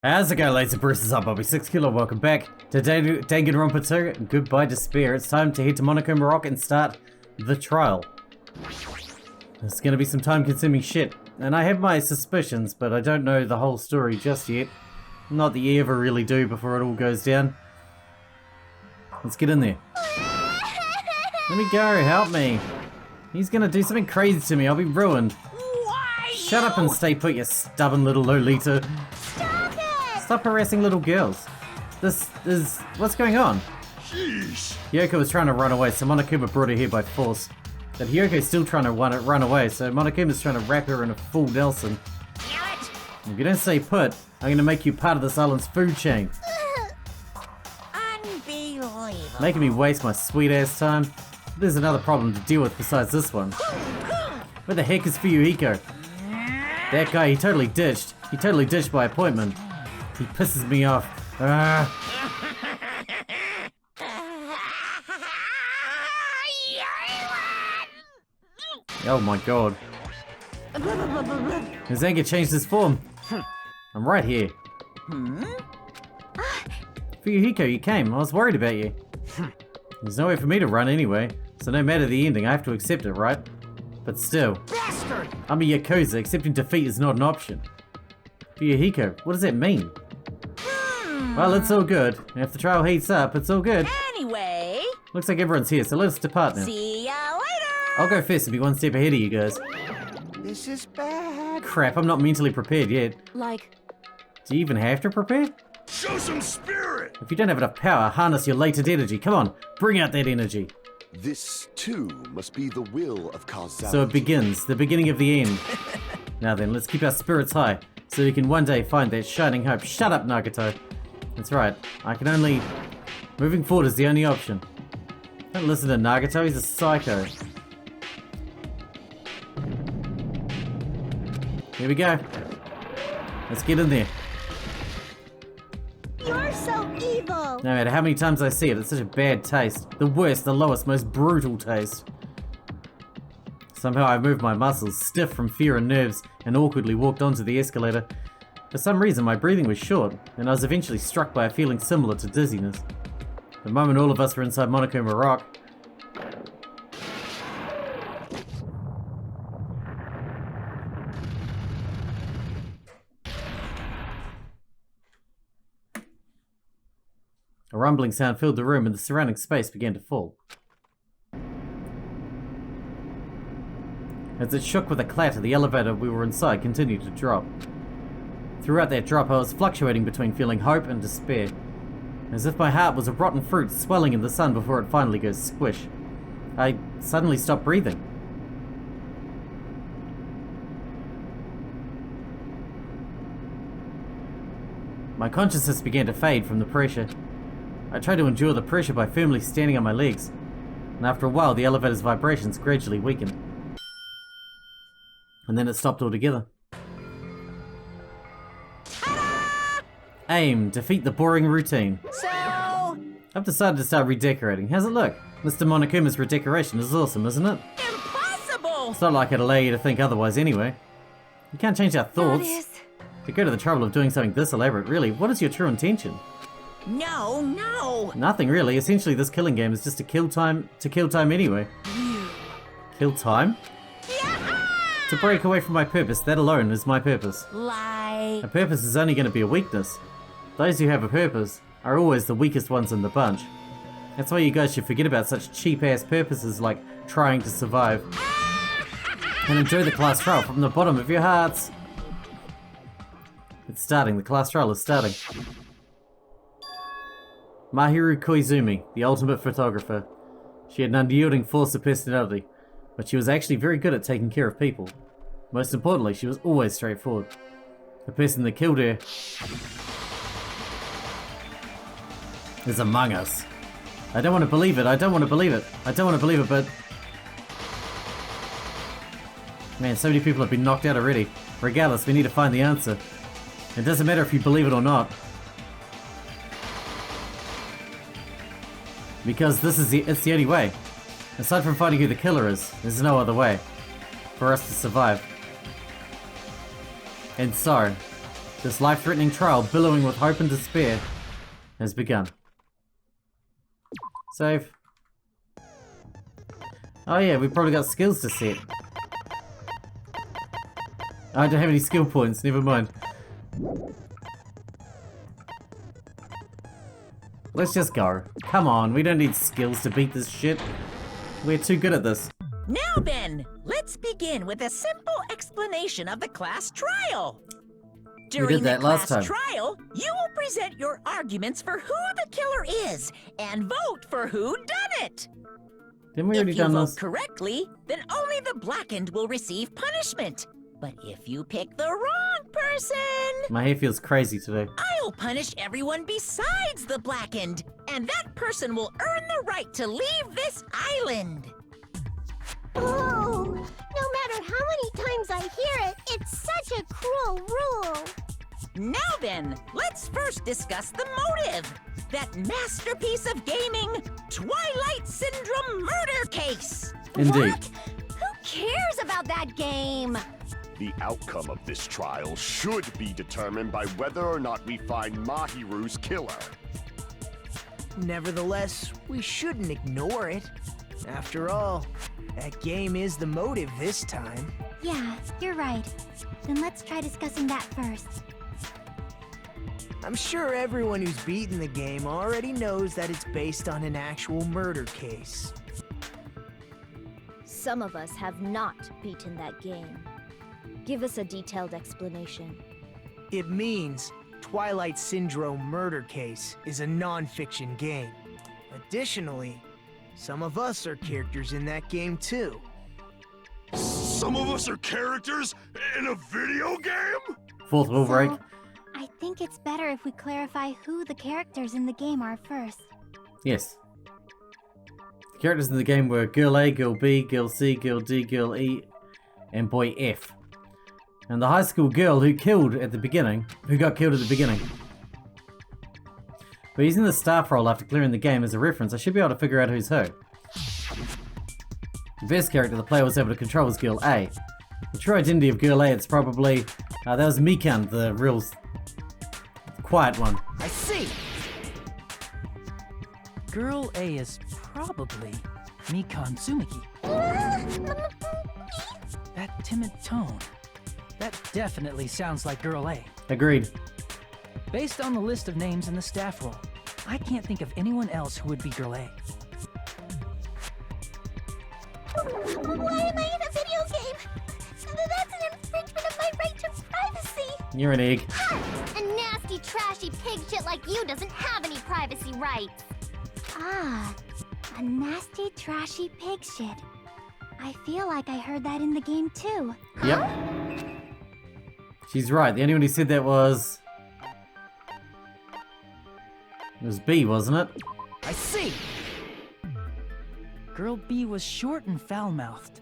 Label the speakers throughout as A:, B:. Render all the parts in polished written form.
A: How's it going, ladies and bruises? I'm Bobby Sixkilla. Welcome back to Danganronpa 2. Goodbye despair. It's time to head to Monokuma Rock and start the trial. It's gonna be some time-consuming shit, and I have my suspicions, but I don't know the whole story just yet. Not that you ever really do before it all goes down. Let's get in there. Let me go. Help me. He's gonna do something crazy to me. I'll be ruined.
B: Why?
A: Shut up and stay put, you stubborn little Lolita. Stop harassing little girls. This is... what's going on?
B: Sheesh.
A: Yoko was trying to run away, so Monokuma brought her here by force. But Yoko's still trying to run away, so Monokuma's trying to wrap her in a full Nelson. If you don't stay put, I'm gonna make you part of this island's food chain.
B: Unbelievable.
A: Making me waste my sweet ass time. There's another problem to deal with besides this one. Where the heck is Fuyuhiko? That guy, he totally ditched. He totally ditched by appointment. He pisses me off. Oh my god. His anger changed his form. I'm right here. Fuyuhiko, you came. I was worried about you. There's nowhere for me to run anyway, so no matter the ending, I have to accept it, right? But still,
B: Bastard.
A: I'm a Yakuza. Accepting defeat is not an option. Fuyuhiko, what does that mean? Well, it's all good. And if the trial heats up, it's all good.
B: Anyway.
A: Looks like everyone's here, so let us depart now.
B: See ya later.
A: I'll go first and be one step ahead of you guys.
B: This is bad.
A: Crap, I'm not mentally prepared yet.
B: Like.
A: Do you even have to prepare?
C: Show some spirit!
A: If you don't have enough power, harness your latent energy. Come on, bring out that energy.
C: This, too, must be the will of causality.
A: So it begins, the beginning of the end. Now then, let's keep our spirits high, so we can one day find that shining hope. Shut up, Nagato. That's right, I can only... moving forward is the only option. Don't listen to Nagato, he's a psycho. Here we go. Let's get in there.
B: You're so evil.
A: No matter how many times I see it, it's such a bad taste. The worst, the lowest, most brutal taste. Somehow I moved my muscles, stiff from fear and nerves, and awkwardly walked onto the escalator. For some reason, my breathing was short, and I was eventually struck by a feeling similar to dizziness. The moment all of us were inside Monokuma Rock, a rumbling sound filled the room and the surrounding space began to fall. As it shook with a clatter, the elevator we were inside continued to drop. Throughout that drop, I was fluctuating between feeling hope and despair, as if my heart was a rotten fruit swelling in the sun before it finally goes squish. I suddenly stopped breathing. My consciousness began to fade from the pressure. I tried to endure the pressure by firmly standing on my legs, and after a while the elevator's vibrations gradually weakened. And then it stopped altogether. Aim, defeat the boring routine.
B: So.
A: I've decided to start redecorating. How's it look? Mr. Monokuma's redecoration is awesome, isn't it?
B: Impossible.
A: It's not like I'd allow you to think otherwise anyway. You can't change our thoughts. To go to the trouble of doing something this elaborate, really, what is your true intention?
B: No.
A: Nothing really. Essentially, this killing game is just to kill time anyway. Kill time?
B: Yeah.
A: To break away from my purpose, that alone is my purpose.
B: Lie.
A: A purpose is only going to be a weakness. Those who have a purpose are always the weakest ones in the bunch. That's why you guys should forget about such cheap-ass purposes like trying to survive. And enjoy the class trial from the bottom of your hearts. It's starting. The class trial is starting. Mahiru Koizumi, the ultimate photographer. She had an unyielding force of personality, but she was actually very good at taking care of people. Most importantly, she was always straightforward. The person that killed her is among us. I don't want to believe it, I don't want to believe it, but... Man, so many people have been knocked out already. Regardless, we need to find the answer. It doesn't matter if you believe it or not. Because it's the only way. Aside from finding who the killer is, there's no other way for us to survive. And so, This life-threatening trial, billowing with hope and despair, has begun. Save. Oh yeah, we probably got skills to set. I don't have any skill points, never mind. Let's just go. Come on, we don't need skills to beat this shit. We're too good at this.
B: Now then, let's begin with a simple explanation of the class trial. During
A: that
B: the
A: last
B: class
A: time.
B: trial, you will present your arguments for who the killer is and vote for who done it.
A: Didn't we already
B: If you
A: done
B: vote
A: this?
B: correctly, then only the blackened will receive punishment. But if you pick the wrong person,
A: My hair feels crazy today.
B: I'll punish everyone besides the blackened, and that person will earn the right to leave this island.
D: Oh, no matter how many times I hear it, it's such a cruel rule.
B: Now then, let's first discuss the motive. That masterpiece of gaming, Twilight Syndrome murder case.
A: Indeed.
D: What? Who cares about that game?
C: The outcome of this trial should be determined by whether or not we find Mahiru's killer.
E: Nevertheless, we shouldn't ignore it. After all, that game is the motive this time.
D: Yeah, you're right. Then let's try discussing that first.
E: I'm sure everyone who's beaten the game already knows that it's based on an actual murder case.
F: Some of us have not beaten that game. Give us a detailed explanation.
E: It means Twilight Syndrome Murder Case is a non-fiction game. Additionally, some of us are characters in that game too.
C: Some of us are characters in a video game?
A: Fourth wall break.
D: So, I think it's better if we clarify who the characters in the game are first.
A: Yes. The characters in the game were Girl A, Girl B, Girl C, Girl D, Girl E, and Boy F. And the high school girl who got killed at the beginning. But using the staff roll after clearing the game as a reference, I should be able to figure out who's who. The best character the player was able to control was Girl A. The true identity of Girl A, it's probably... that was Mikan, the real... quiet one.
G: I see! Girl A is probably Mikan Tsumiki. That timid tone. That definitely sounds like Girl A.
A: Agreed.
G: Based on the list of names in the staff roll, I can't think of anyone else who would be Girl A.
D: Why am I in a video game? That's an infringement of my right to privacy.
A: You're an egg.
D: A nasty, trashy pig shit like you doesn't have any privacy rights. Ah, a nasty, trashy pig shit. I feel like I heard that in the game too.
A: Yep. She's right. The only one who said that was... it was B, wasn't it?
G: I see! Girl B was short and foul-mouthed.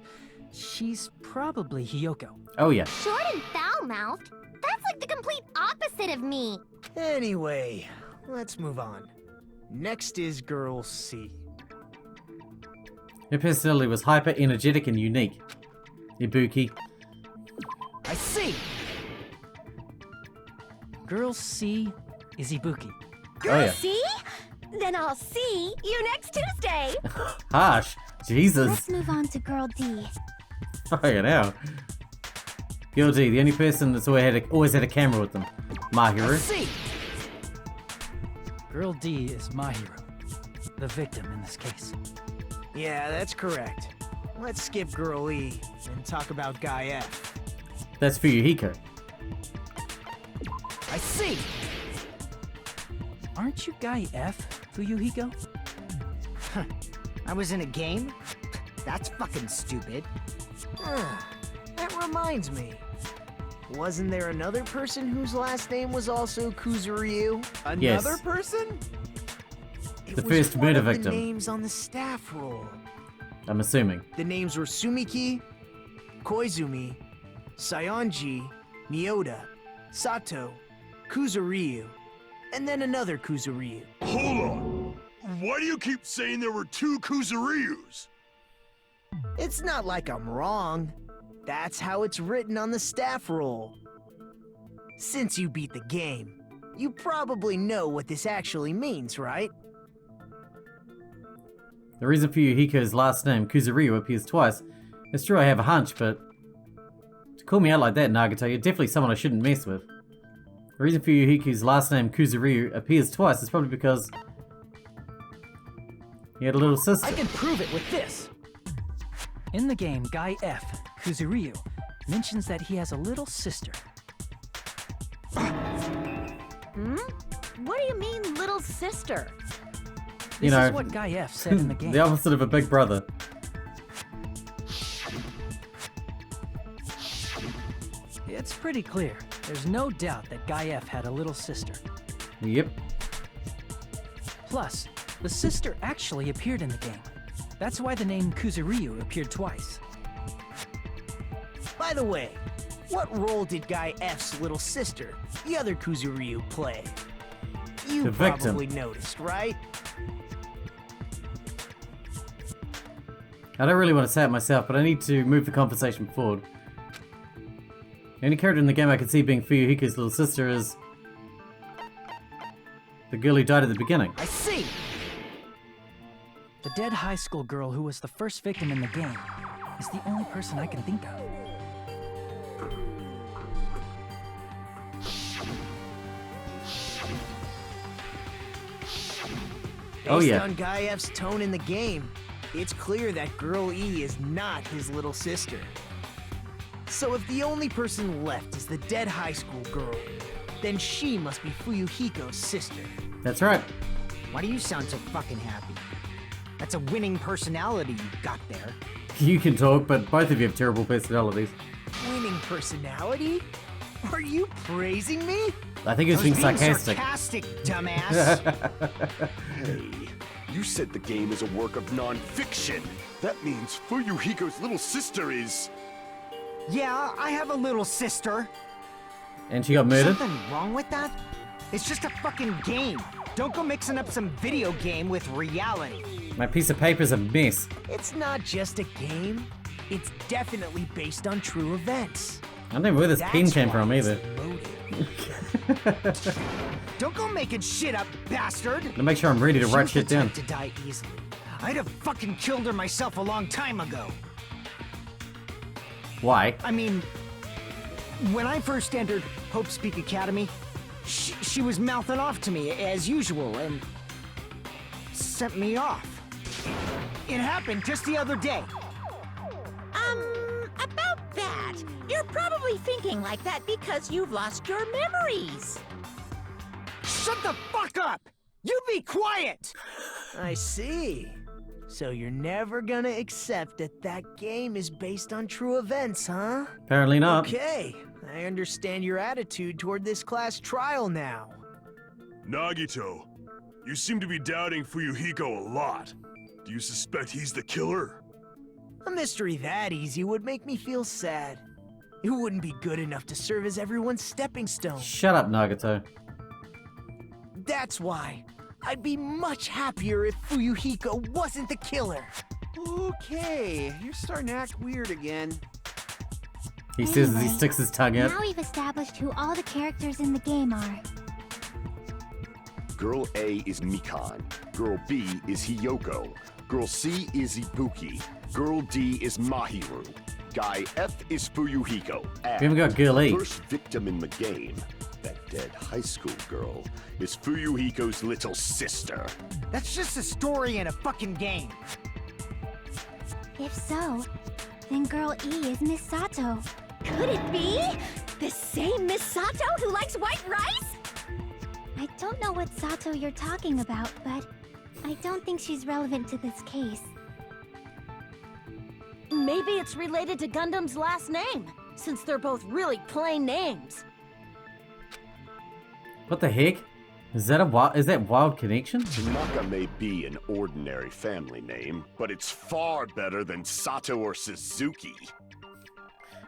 G: She's probably Hiyoko.
A: Oh yeah.
D: Short and foul-mouthed? That's like the complete opposite of me.
E: Anyway, let's move on. Next is Girl C.
A: Her personality was hyper, energetic, and unique. Ibuki.
G: I see! Girl C is Ibuki.
A: Oh yeah.
D: See? Then I'll see you next Tuesday.
A: Harsh. Jesus.
D: Let's move on to Girl D.
A: Fucking hell. Girl D, the only person that's always had a camera with them.
G: I
A: Mahiru.
G: see! Girl D is my hero. The victim in this case.
E: Yeah, that's correct. Let's skip Girl E and talk about Guy F.
A: That's Fuyuhiko.
G: I see! Aren't you Guy F, Fuyuhiko?
H: I was in a game? That's fucking stupid.
E: That reminds me. Wasn't there another person whose last name was also Kuzuryu?
A: Yes.
E: Another person? It
A: The
E: was
A: first
E: one
A: murder
E: of the
A: victim.
E: names on the staff roll.
A: I'm assuming.
E: The names were Sumiki, Koizumi, Sayonji, Miyoda, Sato, Kuzuryu, and then another Kuzuryu.
C: Hold on. Why do you keep saying there were two Kuzuryus?
E: It's not like I'm wrong. That's how it's written on the staff roll. Since you beat the game, you probably know what this actually means, right?
A: The reason Fuyuhiko's last name, Kuzuryu, appears twice. It's true I have a hunch, but to call me out like that, Nagato, you're definitely someone I shouldn't mess with. The reason Fuyuhiko's last name, Kuzuryu, appears twice is probably because he had a little sister.
G: I can prove it with this. In the game, Guy F, Kuzuryu, mentions that he has a little sister.
F: What do you mean, little sister?
G: This is what Guy F said in the game.
A: The opposite of a big brother.
G: It's pretty clear. There's no doubt that Guy F had a little sister.
A: Yep.
G: Plus, the sister actually appeared in the game. That's why the name Kuzuryu appeared twice.
E: By the way, what role did Guy F's little sister, the other Kuzuryu, play? You
A: The victim.
E: probably noticed, right?
A: I don't really want to say it myself, but I need to move the conversation forward. The only character in the game I can see being Fuyuhiko's little sister is the girl who died at the beginning.
E: I see!
G: The dead high school girl who was the first victim in the game is the only person I can think of.
A: Oh, yeah.
E: Based on Guy F's tone in the game, it's clear that Girl E is not his little sister. So if the only person left is the dead high school girl, then she must be Fuyuhiko's sister.
A: That's right.
H: Why do you sound so fucking happy? That's a winning personality you've got there.
A: You can talk, but both of you have terrible personalities.
E: Winning personality? Are you praising me?
A: I think it's
H: I
A: being
H: was being
A: sarcastic.
H: sarcastic, dumbass.
C: Hey, you said the game is a work of non-fiction. That means Fuyuhiko's little sister is...
H: Yeah, I have a little sister.
A: And she got murdered?
H: Something wrong with that? It's just a fucking game. Don't go mixing up some video game with reality.
A: My piece of paper's a mess.
E: It's not just a game. It's definitely based on true events.
A: I don't know where this pen
E: That's
A: came
E: why
A: from
E: it's
A: either.
E: loaded.
H: Don't go making shit up, bastard.
A: To make sure I'm ready to
H: She
A: write
H: was the
A: shit down.
H: type to die easily. I'd have fucking killed her myself a long time ago.
A: Why?
H: I mean, when I first entered Hope Speak Academy, she was mouthing off to me as usual and sent me off. It happened just the other day.
B: About that, you're probably thinking like that because you've lost your memories.
H: Shut the fuck up! You be quiet!
E: I see. So you're never gonna accept that that game is based on true events, huh?
A: Apparently not.
E: Okay, I understand your attitude toward this class trial now.
I: Nagito, you seem to be doubting Fuyuhiko a lot. Do you suspect he's the killer?
E: A mystery that easy would make me feel sad. It wouldn't be good enough to serve as everyone's stepping stone.
A: Shut up, Nagato.
E: That's why. I'd be much happier if Fuyuhiko wasn't the killer.
J: Okay, you're starting to act weird again.
A: He says as he
D: Anyway,
A: sticks his tongue out.
D: Now we've established who all the characters in the game are.
C: Girl A is Mikan. Girl B is Hiyoko. Girl C is Ibuki. Girl D is Mahiru. Guy F is Fuyuhiko. And
A: We haven't got Girl E.
C: the first victim in the game, that dead high school girl, is Fuyuhiko's little sister.
H: That's just a story in a fucking game.
D: If so, then Girl E is Miss Sato.
F: Could it be? The same Miss Sato who likes white rice?
D: I don't know what Sato you're talking about, but I don't think she's relevant to this case.
F: Maybe it's related to Gundam's last name, since they're both really plain names.
A: What the heck? Is that wild connection?
C: Tanaka may be an ordinary family name, but it's far better than Sato or Suzuki.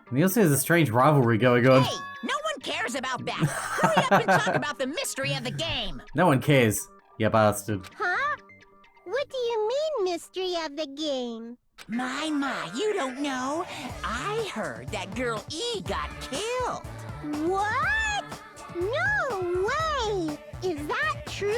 A: And he also has a strange rivalry going on.
B: Hey, no one cares about that. Hurry up and talk about the mystery of the game.
A: No one cares, you bastard.
D: Huh? What do you mean, mystery of the game?
B: My, you don't know. I heard that girl E got killed.
D: What? No way! Is that true?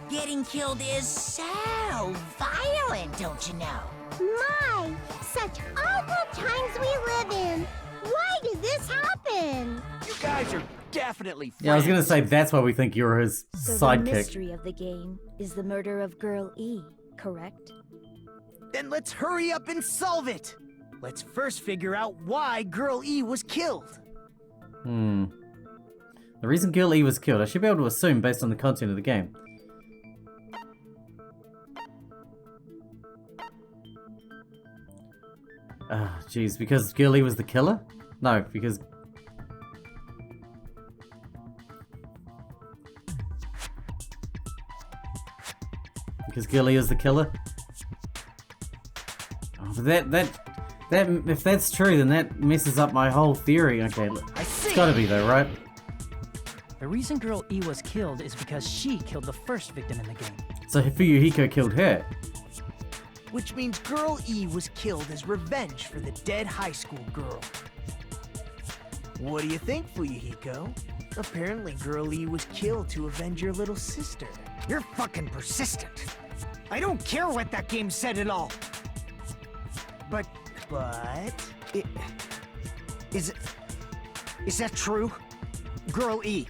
B: Getting killed is so violent, don't you know?
D: My, such awful times we live in. Why did this happen?
E: You guys are definitely friends.
A: Yeah, I was gonna say that's why we think you're his
F: So the
A: sidekick.
F: mystery of the game is the murder of Girl E, correct?
E: Then let's hurry up and solve it. Let's first figure out why Girl E was killed.
A: The reason Girl E was killed, I should be able to assume based on the content of the game. Ah, jeez, because Girl E was the killer? No, because... Because Girl E is the killer? Oh, but if that's true, then that messes up my whole theory. Okay, look, it's gotta be though, right?
G: The reason Girl E was killed is because she killed the first victim in the game.
A: So Fuyuhiko killed her.
E: Which means Girl E was killed as revenge for the dead high school girl. What do you think, Fuyuhiko? Apparently Girl E was killed to avenge your little sister.
H: You're fucking persistent. I don't care what that game said at all. But is that true? Girl E,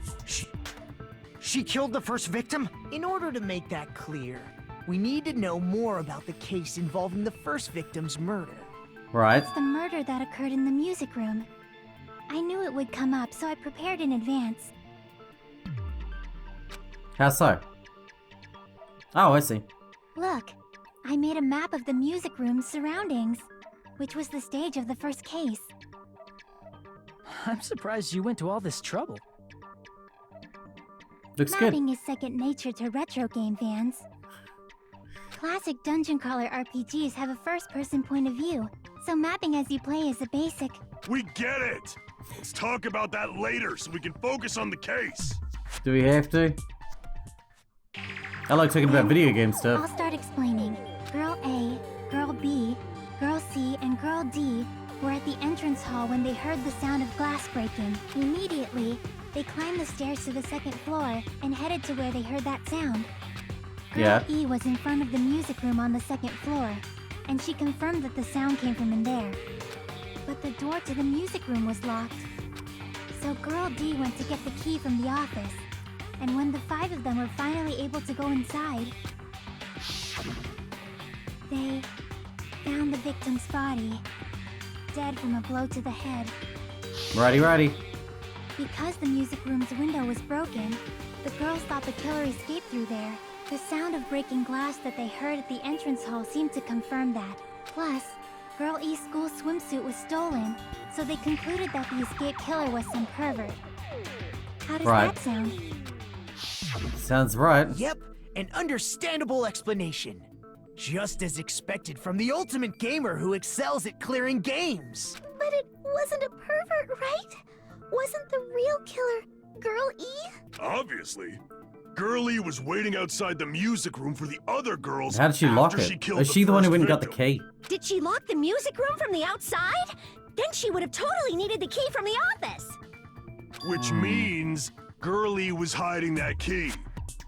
H: she killed the first victim?
E: In order to make that clear, we need to know more about the case involving the first victim's murder.
A: Right.
D: It's the murder that occurred in the music room. I knew it would come up, so I prepared in advance.
A: How so? Oh, I see.
D: Look, I made a map of the music room's surroundings, which was the stage of the first case.
G: I'm surprised you went to all this trouble.
A: Looks good.
D: Mapping is second nature to retro game fans. Classic dungeon crawler RPGs have a first-person point of view, so mapping as you play is a basic.
I: We get it! Let's talk about that later so we can focus on the case.
A: Do we have to? I like talking about video game
D: I'll
A: stuff.
D: start explaining. Girl A, Girl B, Girl C, and Girl D were at the entrance hall when they heard the sound of glass breaking. Immediately, they climbed the stairs to the second floor and headed to where they heard that sound. Girl
A: Yeah.
D: E was in front of the music room on the second floor, and she confirmed that the sound came from in there. But the door to the music room was locked. So Girl D went to get the key from the office, and when the five of them were finally able to go inside, they found the victim's body, dead from a blow to the head.
A: Righty.
D: Because the music room's window was broken, the girls thought the killer escaped through there. The sound of breaking glass that they heard at the entrance hall seemed to confirm that. Plus, Girl E's school swimsuit was stolen, so they concluded that the escaped killer was some pervert. How does
A: Right.
D: that sound?
A: Sounds right.
E: Yep, an understandable explanation. Just as expected from the ultimate gamer who excels at clearing games.
D: But it wasn't a pervert, right? Wasn't the real killer Girl E?
I: Obviously. Girlie was waiting outside the music room for the other girls.
A: How did she lock
I: after she
A: it?
I: killed
A: Is she the one who
I: first
A: went and got the
I: victim.
A: key?
K: Did she lock the music room from the outside? Then she would have totally needed the key from the office.
I: Which means Girlie was hiding that key.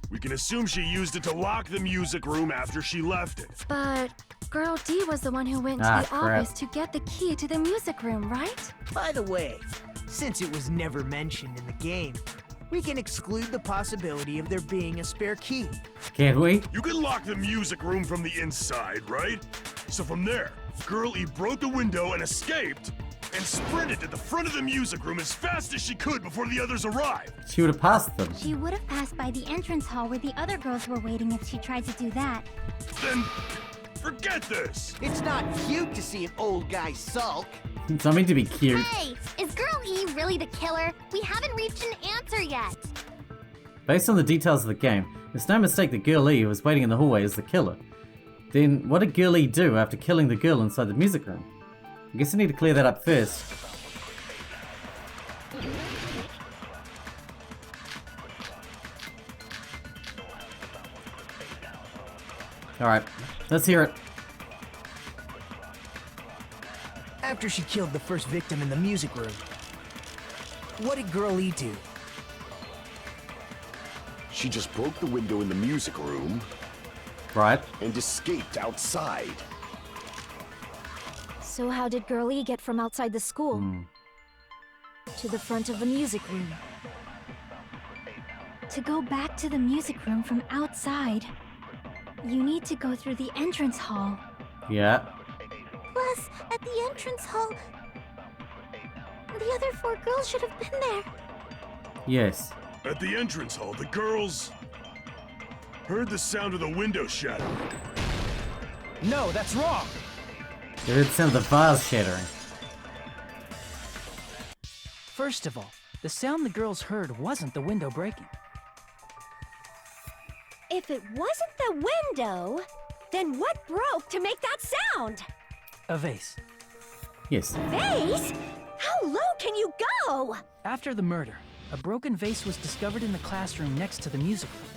I: We can assume she used it to lock the music room after she left it.
L: But Girl D was the one who went to the
A: crap.
L: office to get the key to the music room, right?
E: By the way, since it was never mentioned in the game, we can exclude the possibility of there being a spare key.
A: Can't we?
I: You can lock the music room from the inside, right? So from there, Girlie broke the window and escaped, and sprinted to the front of the music room as fast as she could before the others arrived.
A: She would have passed them.
D: She would have passed by the entrance hall where the other girls were waiting if she tried to do that.
I: Then, forget this!
E: It's not cute to see an old guy sulk.
A: It's not meant to be cute.
D: Hey, is Girl E really the killer? We haven't reached an answer yet.
A: Based on the details of the game, it's no mistake that Girl E who was waiting in the hallway is the killer. Then, what did Girl E do after killing the girl inside the music room? I guess I need to clear that up first. Alright, let's hear it.
E: After she killed the first victim in the music room, what did Girl E do?
C: She just broke the window in the music room.
A: Right.
C: And escaped outside.
F: So how did Girl E get from outside the school to the front of the music room?
L: To go back to the music room from outside, you need to go through the entrance hall.
A: Yeah.
L: Plus, at the entrance hall, the other 4 girls should have been there.
A: Yes.
I: At the entrance hall, the girls heard the sound of the window shattering.
E: No, that's wrong.
A: They heard the sound of the vase shattering.
G: First of all, the sound the girls heard wasn't the window breaking.
K: If it wasn't the window, then what broke to make that sound?
G: A vase.
A: Yes.
K: Vase? How low can you go?
G: After the murder, a broken vase was discovered in the classroom next to the music room.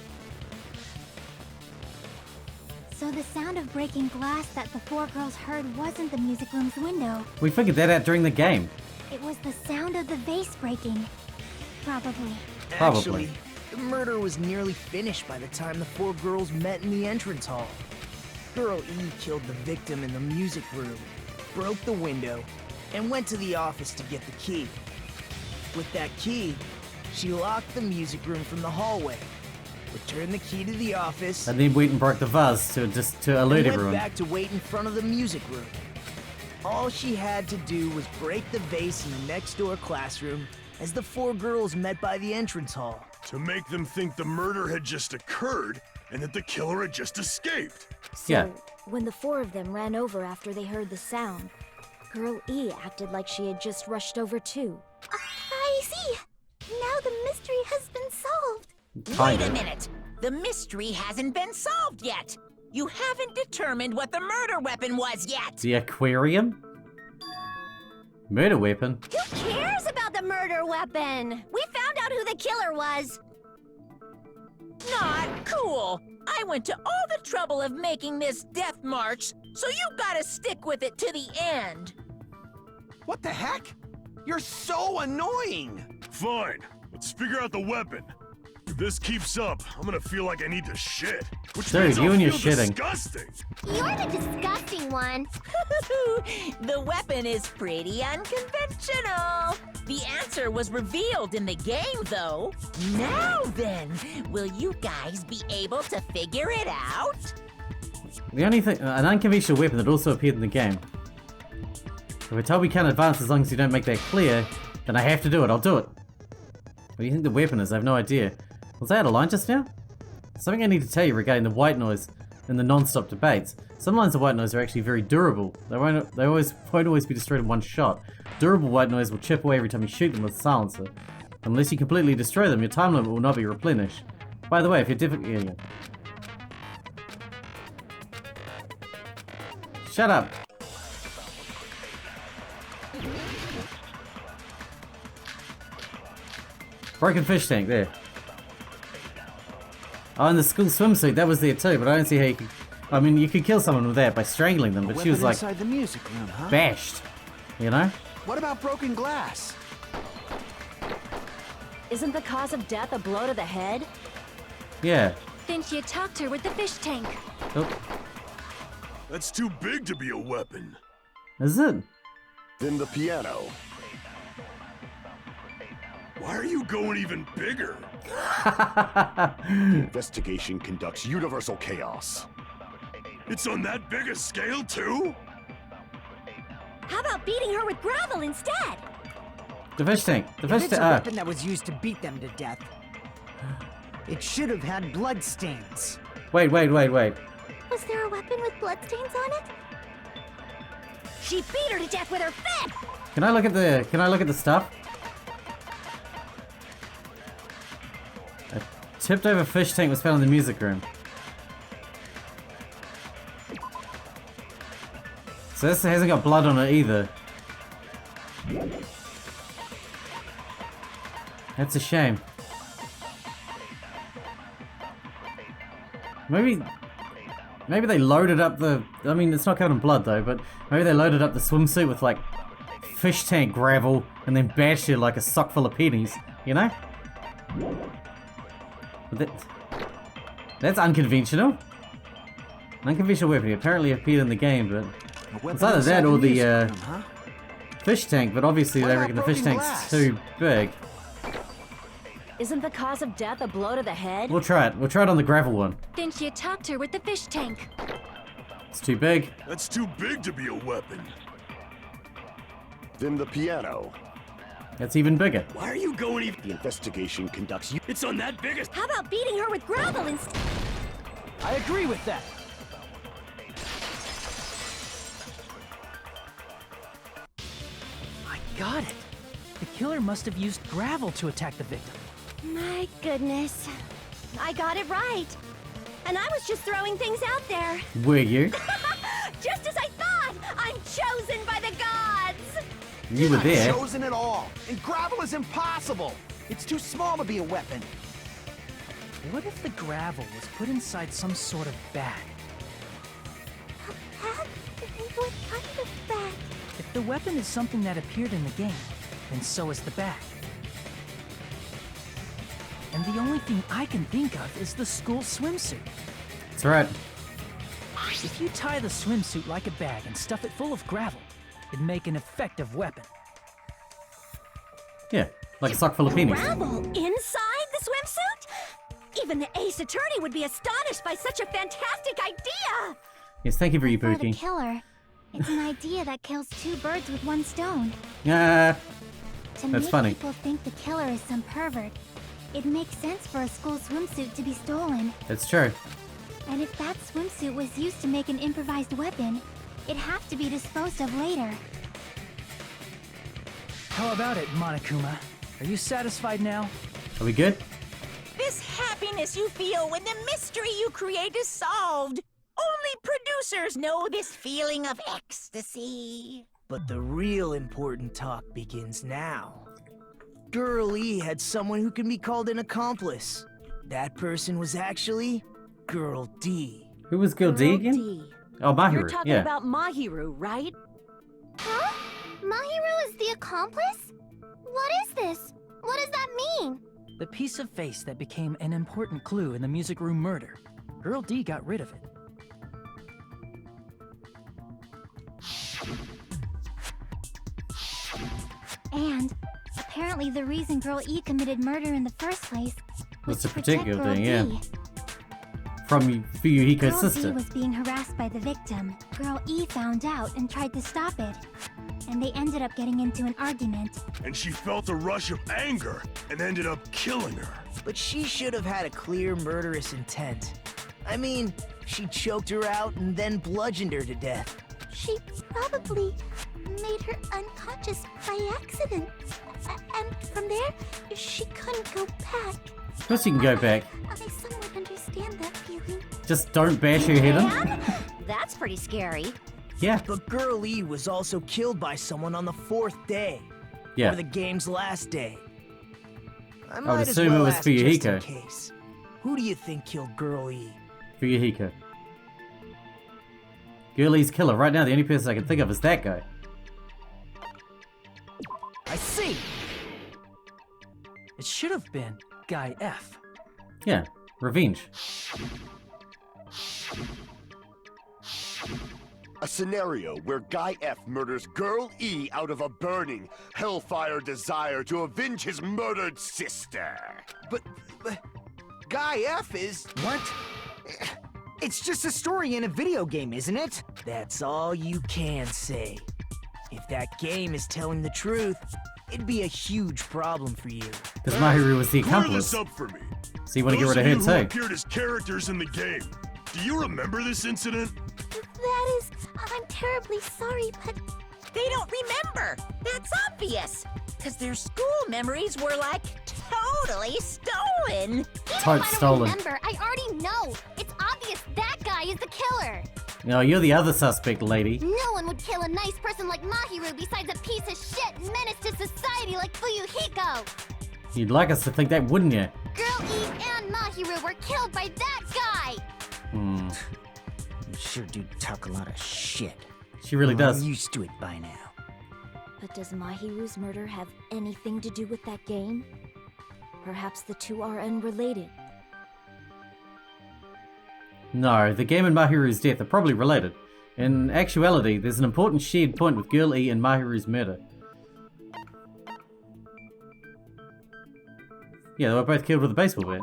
L: So the sound of breaking glass that the 4 girls heard wasn't the music room's window.
A: We figured that out during the game.
L: It was the sound of the vase breaking. Probably.
E: Actually, the murder was nearly finished by the time the 4 girls met in the entrance hall. Girl E killed the victim in the music room, broke the window, and went to the office to get the key. With that key, she locked the music room from the hallway, returned the key to the office,
A: And then went and broke the vase to alert
E: and
A: everyone.
E: went back to wait in front of the music room. All she had to do was break the vase in the next door classroom as the 4 girls met by the entrance hall.
I: To make them think the murder had just occurred and that the killer had just escaped.
F: So,
A: Yeah.
F: when the 4 of them ran over after they heard the sound, Girl E acted like she had just rushed over too.
L: I see. Now the mystery has been solved.
B: Wait a minute! The mystery hasn't been solved yet! You haven't determined what the murder weapon was yet!
A: The aquarium? Murder weapon?
K: Who cares about the murder weapon? We found out who the killer was.
B: Not cool! I went to all the trouble of making this death march, so you gotta stick with it to the end!
J: What the heck? You're so annoying!
I: Fine, let's figure out the weapon. If this keeps up, I'm gonna feel like I need to shit. Which
A: Dude,
I: means
A: you
I: I'll
A: and your
I: feel
A: shitting.
I: disgusting.
D: You're the disgusting one.
B: The weapon is pretty unconventional. The answer was revealed in the game, though. Now then, will you guys be able to figure it out?
A: The only thing, an unconventional weapon that also appeared in the game. If we're told we can't advance as long as you don't make that clear, then I have to do it, I'll do it. What do you think the weapon is? I have no idea. Was I out of line just now? Something I need to tell you regarding the white noise and the non-stop debates. Some lines of white noise are actually very durable. They won't always be destroyed in one shot. Durable white noise will chip away every time you shoot them with a silencer. Unless you completely destroy them, your time limit will not be replenished. By the way, if you're yeah. Shut up! Broken fish tank, there. Oh, and the school swimsuit, that was there too, but I don't see how you could... I mean, you could kill someone with that by strangling them, but she was like...
J: inside the music room, huh?
A: bashed. You know?
J: What about broken glass?
F: Isn't the cause of death a blow to the head?
A: Yeah.
L: Then she attacked her with the fish tank.
A: Oh,
I: That's too big to be a weapon.
A: is it?
C: Then the piano.
I: Why are you going even bigger?
C: Investigation conducts universal chaos.
I: It's on that big a scale, too?
K: How about beating her with gravel instead?
A: The fish tank. The
H: If
A: fish
H: it's a
A: tank.
H: weapon that was used to beat them to death, it should have had blood stains.
A: Wait.
L: Was there a weapon with bloodstains on it?
K: She beat her to death with her fist!
A: Can I look at the stuff? A tipped over fish tank was found in the music room. So this hasn't got blood on it either. That's a shame. Maybe they loaded up the... I mean, it's not covered in blood though, but maybe they loaded up the swimsuit with like fish tank gravel and then bashed it like a sock full of pennies, you know? But That's unconventional. An unconventional weapon. It apparently appeared in the game, but it's either that or the fish tank. But obviously they reckon the fish tank's too big.
F: Isn't the cause of death a blow to the head?
A: We'll try it. We'll try it on the gravel one.
L: Then she attacked her with the fish tank.
A: It's too big.
I: That's too big to be a weapon.
C: Then the piano.
A: That's even bigger.
J: Why are you going
C: The investigation conducts you.
J: It's on that biggest.
K: How about beating her with gravel instead?
E: I agree with that.
G: I got it. The killer must have used gravel to attack the victim.
K: My goodness. I got it right. And I was just throwing things out there.
A: Were you?
K: Just as I thought! I'm chosen by the gods!
A: You were there.
E: Chosen at all. And gravel is impossible. It's too small to be a weapon.
G: What if the gravel was put inside some sort of bag?
L: What kind of bag?
G: If the weapon is something that appeared in the game, then so is the bag. And the only thing I can think of is the school swimsuit.
A: That's right.
G: If you tie the swimsuit like a bag and stuff it full of gravel, it'd make an effective weapon.
A: Yeah, like a sock full of pennies.
K: Gravel inside the swimsuit? Even the ace attorney would be astonished by such a fantastic idea!
A: Yes, thank you for you,
D: For the
A: Pookie.
D: killer, it's an idea that kills two birds with one stone.
A: Yeah.
D: To
A: That's
D: make
A: funny.
D: people think the killer is some pervert, it makes sense for a school swimsuit to be stolen.
A: That's true.
D: And if that swimsuit was used to make an improvised weapon, it'd have to be disposed of later.
G: How about it, Monokuma? Are you satisfied now?
A: Are we good?
B: This happiness you feel when the mystery you create is solved. Only producers know this feeling of ecstasy.
E: But the real important talk begins now. Girl E had someone who can be called an accomplice. That person was actually Girl D.
A: Who was Girl D again?
F: D.
A: Oh, Mahiru.
F: You're talking
A: Yeah.
F: about Mahiru, right?
L: Huh? Mahiru is the accomplice? What is this? What does that mean?
G: The piece of face that became an important clue in the music room murder. Girl D got rid of it.
D: And apparently the reason Girl E committed murder in the first place was to protect
A: Girl
D: Girl
A: D,
D: D.
A: yeah. From Fuyuhiko's
D: Girl
A: sister.
D: D was being harassed by the victim. Girl E found out and tried to stop it. And they ended up getting into an argument.
I: And she felt a rush of anger and ended up killing her.
E: But she should have had a clear murderous intent. I mean, she choked her out and then bludgeoned her to death.
L: She probably made her unconscious by accident. And from there, she couldn't go back.
A: Of course you can go back.
L: I somewhat understand that feeling.
A: Just don't bash your head in.
K: And that's pretty scary.
A: Yeah.
E: But Girl E was also killed by someone on the 4th day.
A: Yeah.
E: Or the game's last day. I
A: would
E: might as
A: assume it
E: well
A: was
E: ask just in
A: Fuyuhiko.
E: case. Who do you think killed Girl E?
A: Fuyuhiko. Girlie's killer. Right now, the only person I can think of is that guy.
E: I see!
G: It should have been Guy F.
A: Yeah. Revenge.
C: A scenario where Guy F murders Girl E out of a burning, hellfire desire to avenge his murdered sister.
E: But Guy F is... What? It's just a story in a video game, isn't it? That's all you can say. If that game is telling the truth, it'd be a huge problem for you.
A: Because Mahiru was the
I: Clear
A: accomplice.
I: this up for me.
A: So you want to get
I: Those
A: rid of
I: of
A: her
I: you who
A: too.
I: appeared as characters in the game. Do you remember this incident?
L: That is, I'm terribly sorry, but
B: They don't remember. That's obvious. Because their school memories were like totally stolen.
A: Totes
L: I don't
A: stolen.
L: remember. I already know. It's obvious that guy is the killer.
A: No, you're the other suspect, lady.
L: No one would kill a nice person like Mahiru besides a piece of shit menace to society like Fuyuhiko.
A: You'd like us to think that, wouldn't you?
L: Girl E and Mahiru were killed by that guy.
A: Hmm.
H: You sure do talk a lot of shit.
A: She really does.
H: I'm used to it by now.
F: But does Mahiru's murder have anything to do with that game? Perhaps the two are unrelated.
A: No, the game and Mahiru's death are probably related. In actuality, there's an important shared point with Girl E and Mahiru's murder. Yeah, they were both killed with a baseball bat.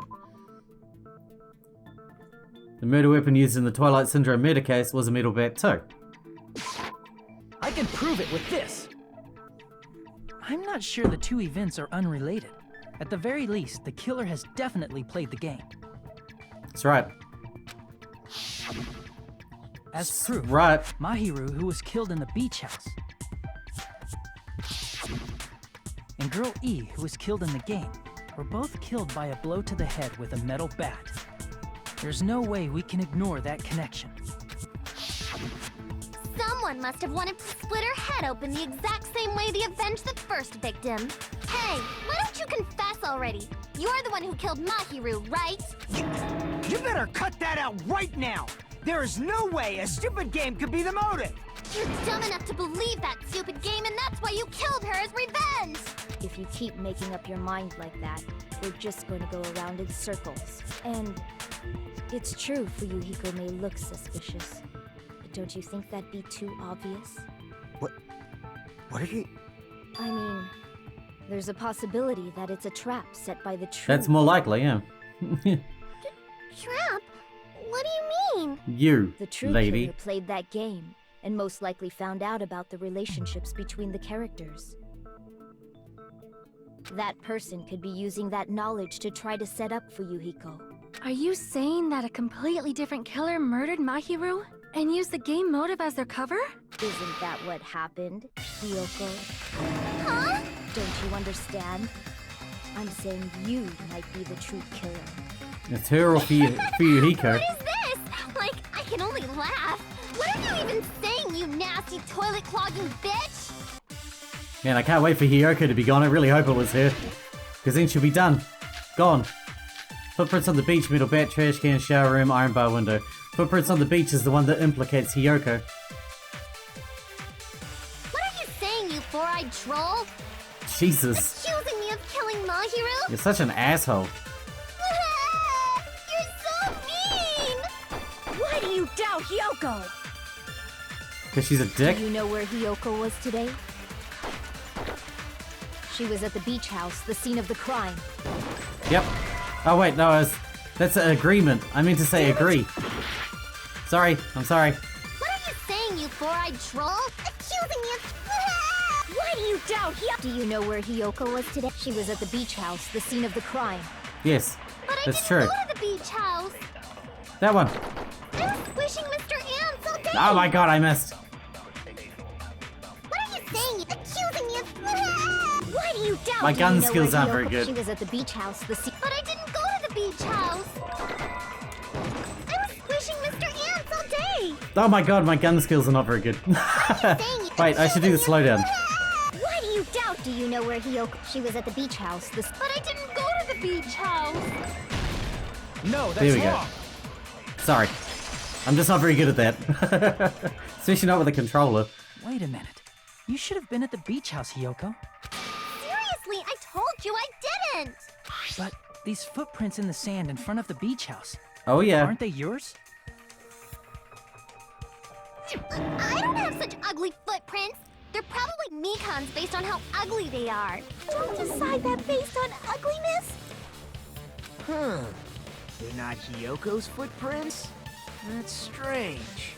A: The murder weapon used in the Twilight Syndrome murder case was a metal bat too.
G: I can prove it with this! I'm not sure the two events are unrelated. At the very least, the killer has definitely played the game.
A: That's right.
G: As proof,
A: right.
G: Mahiru, who was killed in the beach house, and Girl E, who was killed in the game, were both killed by a blow to the head with a metal bat. There's no way we can ignore that connection.
D: Someone must have wanted to split her head open the exact same way they avenged the first victim. Hey, why don't you confess already? You're the one who killed Mahiru, right?
H: You better cut that out right now! There is no way a stupid game could be the motive!
D: You're dumb enough to believe that stupid game, and that's why you killed her as revenge!
F: If you keep making up your mind like that, we're just going to go around in circles. And it's true Fuyuhiko may look suspicious, but don't you think that'd be too obvious?
H: What are you...
F: I mean, there's a possibility that it's a trap set by the true...
A: That's more likely, yeah.
D: Trap? What do you mean?
A: You,
F: The true
A: lady.
F: killer played that game, and most likely found out about the relationships between the characters. That person could be using that knowledge to try to set up Fuyuhiko.
L: Are you saying that a completely different killer murdered Mahiru and used the game motive as their cover?
F: Isn't that what happened, Hiyoko?
D: Huh?
F: Don't you understand? I'm saying you might be the true killer.
A: It's her or Fuyuhiko.
D: What is this? Like, I can only laugh. What are you even saying, you nasty toilet-clogging bitch?
A: Man, I can't wait for Hiyoko to be gone. I really hope it was her. Because then she'll be done. Gone. Footprints on the beach, metal bat, trash can, shower room, iron bar window. Footprints on the beach is the one that implicates Hiyoko.
D: What are you saying, you four-eyed troll?
A: Jesus.
D: Accusing me of killing Mahiru?
A: You're such an asshole.
D: You're so mean!
K: Why do you doubt Hiyoko?
A: Because she's a dick?
F: Do you know where Hiyoko was today? She was at the beach house, the scene of the crime.
A: Yep. Oh wait, no, that's an agreement. I meant to say agree. Sorry, I'm sorry.
D: What are you saying, you four-eyed troll? Accusing me of...
K: Why do you doubt Hiyoko?
F: Do you know where Hiyoko was today? She was at the beach house, the scene of the crime.
A: Yes,
D: But I
A: that's
D: didn't
A: true.
D: go to the beach house.
A: That one.
D: I was squishing Mr. Ants all day.
A: Oh my god, I missed.
D: What are you saying? Accusing me of...
K: Why do you doubt?
A: My
F: Do
A: gun
F: you know
A: skills
F: where
A: aren't very
F: Hiyoko-
A: good.
F: She was at the beach house, the scene...
D: But I didn't go to the beach house. I was squishing Mr. Ants all day.
A: Oh my god, my gun skills are not very good. Wait, I should do the slowdown.
K: Why do you doubt?
F: Do you know where Hiyoko... She was at the beach house, the...
D: But I didn't go to the beach house.
E: No, that's
A: There we go.
E: wrong.
A: Sorry. I'm just not very good at that. Especially not with a controller.
G: Wait a minute. You should have been at the beach house, Hiyoko.
D: Seriously, I told you I didn't.
G: But these footprints in the sand in front of the beach house,
A: Oh yeah.
G: aren't they yours?
D: I don't have such ugly footprints. They're probably Mikan's based on how ugly they are. Don't decide that based on ugliness.
E: Huh. They're not Hiyoko's footprints? That's strange.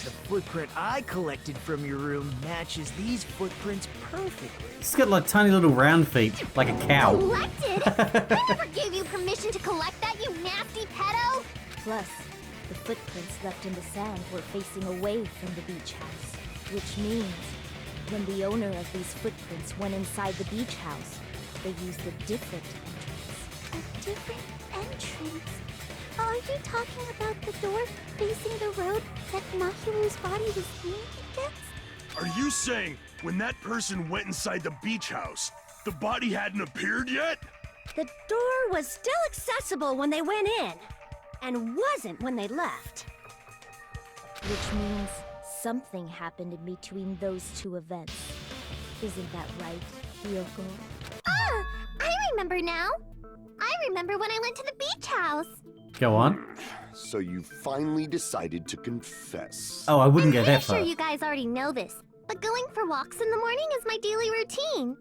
E: The footprint I collected from your room matches these footprints perfectly.
A: She's got like tiny little round feet, like a cow.
D: Collected? I never gave you permission to collect that, you nasty pedo.
F: Plus, the footprints left in the sand were facing away from the beach house. Which means, when the owner of these footprints went inside the beach house, they used a different entrance.
L: A different entrance? Are you talking about the door facing the road that Mahiru's body was leaning against?
I: Are you saying when that person went inside the beach house, the body hadn't appeared yet?
K: The door was still accessible when they went in, and wasn't when they left.
F: Which means something happened in between those two events. Isn't that right, Hiyoko?
D: Ah, I remember now. I remember when I went to the beach house.
A: Go on.
C: So you finally decided to confess.
A: Oh, I wouldn't
L: I'm
A: go that
L: pretty sure
A: far.
L: you guys already know this, but going for walks in the morning is my daily routine.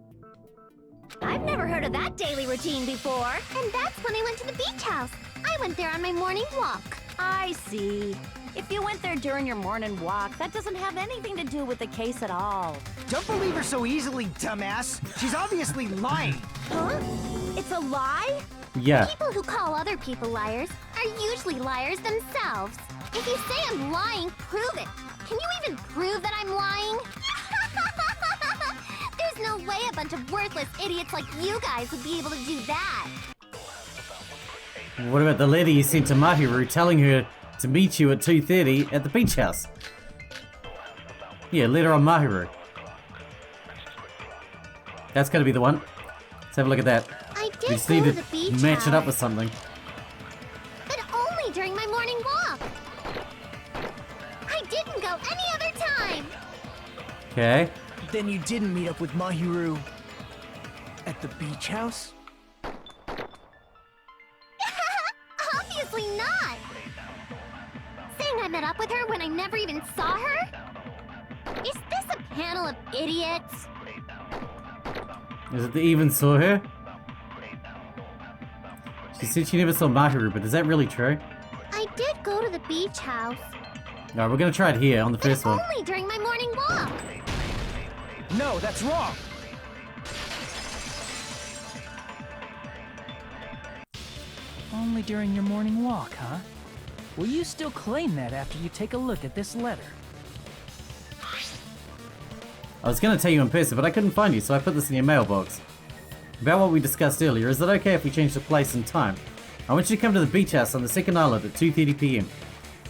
K: I've never heard of that daily routine before.
L: And that's when I went to the beach house. I went there on my morning walk.
K: I see. If you went there during your morning walk, that doesn't have anything to do with the case at all.
H: Don't believe her so easily, dumbass. She's obviously lying.
K: Huh? It's a lie?
A: Yeah.
L: People who call other people liars are usually liars themselves. If you say I'm lying, prove it. Can you even prove that I'm lying? There's no way a bunch of worthless idiots like you guys would be able to do that.
A: What about the letter you sent to Mahiru telling her to meet you at 2:30 at the beach house? Yeah, letter on Mahiru. That's gonna be the one. Let's have a look at that.
L: I
A: We
L: did
A: just
L: go
A: need
L: to
A: to
L: the beach
A: match
L: house,
A: it up with something.
L: but only during my morning walk. I didn't go any other time.
A: Okay.
E: Then you didn't meet up with Mahiru at the beach house?
L: Obviously not. Saying I met up with her when I never even saw her? Is this a panel of idiots?
A: Is it that even saw her? She said she never saw Mahiru, but is that really true?
L: I did go to the beach house,
A: Alright, we're gonna try it here on the
L: but
A: first one.
L: only during my morning walk.
E: No, that's wrong.
G: Only during your morning walk, huh? Will you still claim that after you take a look at this letter?
A: I was gonna tell you in person, but I couldn't find you, so I put this in your mailbox. About what we discussed earlier, is it okay if we change the place and time? I want you to come to the beach house on the second island at 2:30 PM.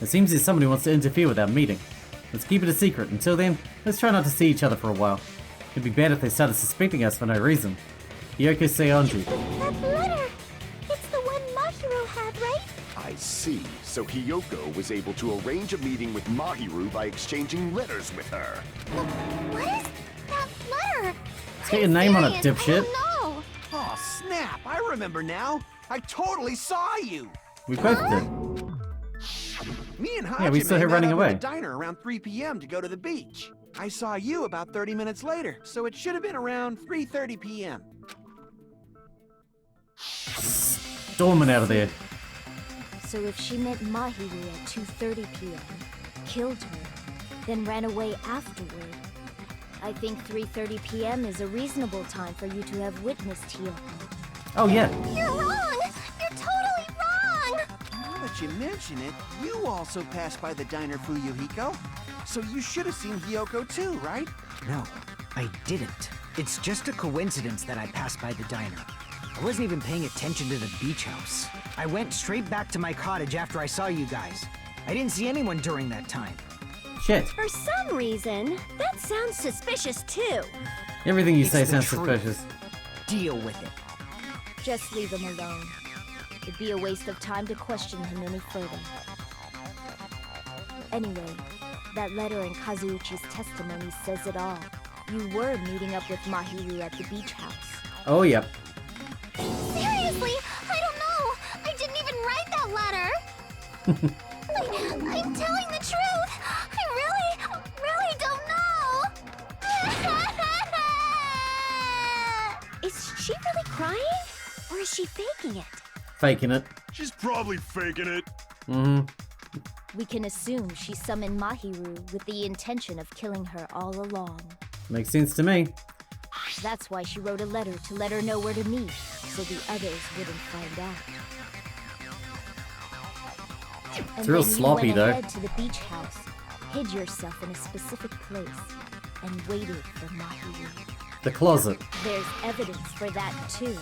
A: It seems there's someone who wants to interfere with our meeting. Let's keep it a secret. Until then, let's try not to see each other for a while. It'd be bad if they started suspecting us for no reason. Yoko Seonji.
L: That letter! It's the one Mahiru had, right?
C: I see. So Hiyoko was able to arrange a meeting with Mahiru by exchanging letters with her.
L: What is that letter?
A: Let's get your name on it,
L: Serious,
A: dipshit.
L: I don't know.
J: Oh, snap! I remember now. I totally saw you.
A: We both did.
J: Me and Hajime
A: Yeah, we saw her
J: met
A: running
J: up
A: away.
J: at the diner around 3 p.m. to go to the beach. I saw you about 30 minutes later, so it should have been around 3:30 p.m.
A: Storming out of there.
F: So if she met Mahiru at 2:30 p.m., killed her, then ran away afterward, I think 3:30 p.m. is a reasonable time for you to have witnessed Hiyoko.
A: Oh yeah.
L: You're wrong! You're totally wrong!
J: Now that you mention it, you also passed by the diner Fuyuhiko. So you should have seen Hiyoko too, right?
H: No, I didn't. It's just a coincidence that I passed by the diner. I wasn't even paying attention to the beach house. I went straight back to my cottage after I saw you guys. I didn't see anyone during that time.
A: Shit.
K: For some reason, that sounds suspicious too.
A: Everything you
H: It's
A: say
H: the
A: sounds
H: truth.
A: suspicious.
H: Deal with it.
F: Just leave him alone. It'd be a waste of time to question him any further. Anyway, that letter in Kazuichi's testimony says it all. You were meeting up with Mahiru at the beach house.
A: Oh yep.
L: Seriously, I don't know. I didn't even write that letter. I'm telling the truth. I really don't know.
K: Is she really crying? Or is she faking it?
A: Faking it.
I: She's probably faking it.
A: Mm-hmm.
F: We can assume she summoned Mahiru with the intention of killing her all along.
A: Makes sense to me.
F: That's why she wrote a letter to let her know where to meet, so the others wouldn't find out.
A: It's real sloppy,
F: you
A: though.
F: went ahead to the beach house, hid yourself in a specific place, and waited for Mahiru.
A: The closet.
F: There's evidence for that too.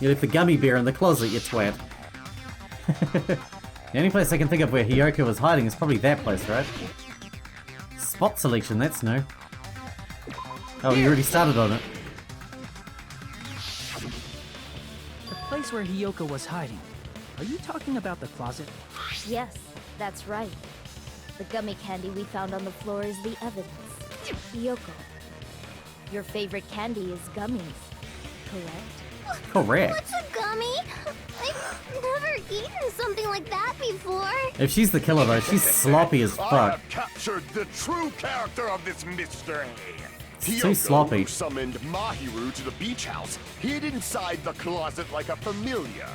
A: You left the gummy bear in the closet, you twat. The only place I can think of where Hiyoko was hiding is probably that place, right? Spot selection, that's new. Oh, you already started on it.
G: The place where Hiyoko was hiding. Are you talking about the closet?
F: Yes, that's right. The gummy candy we found on the floor is the evidence. Hiyoko, your favorite candy is gummies, correct?
A: Correct.
L: What's a gummy? never eaten something like that before.
A: If she's the killer though, she's sloppy as
C: I
A: fuck.
C: have captured the true character of this mystery.
A: It's too sloppy.
C: Who summoned Mahiru to the beach house, hid inside the closet like a familiar.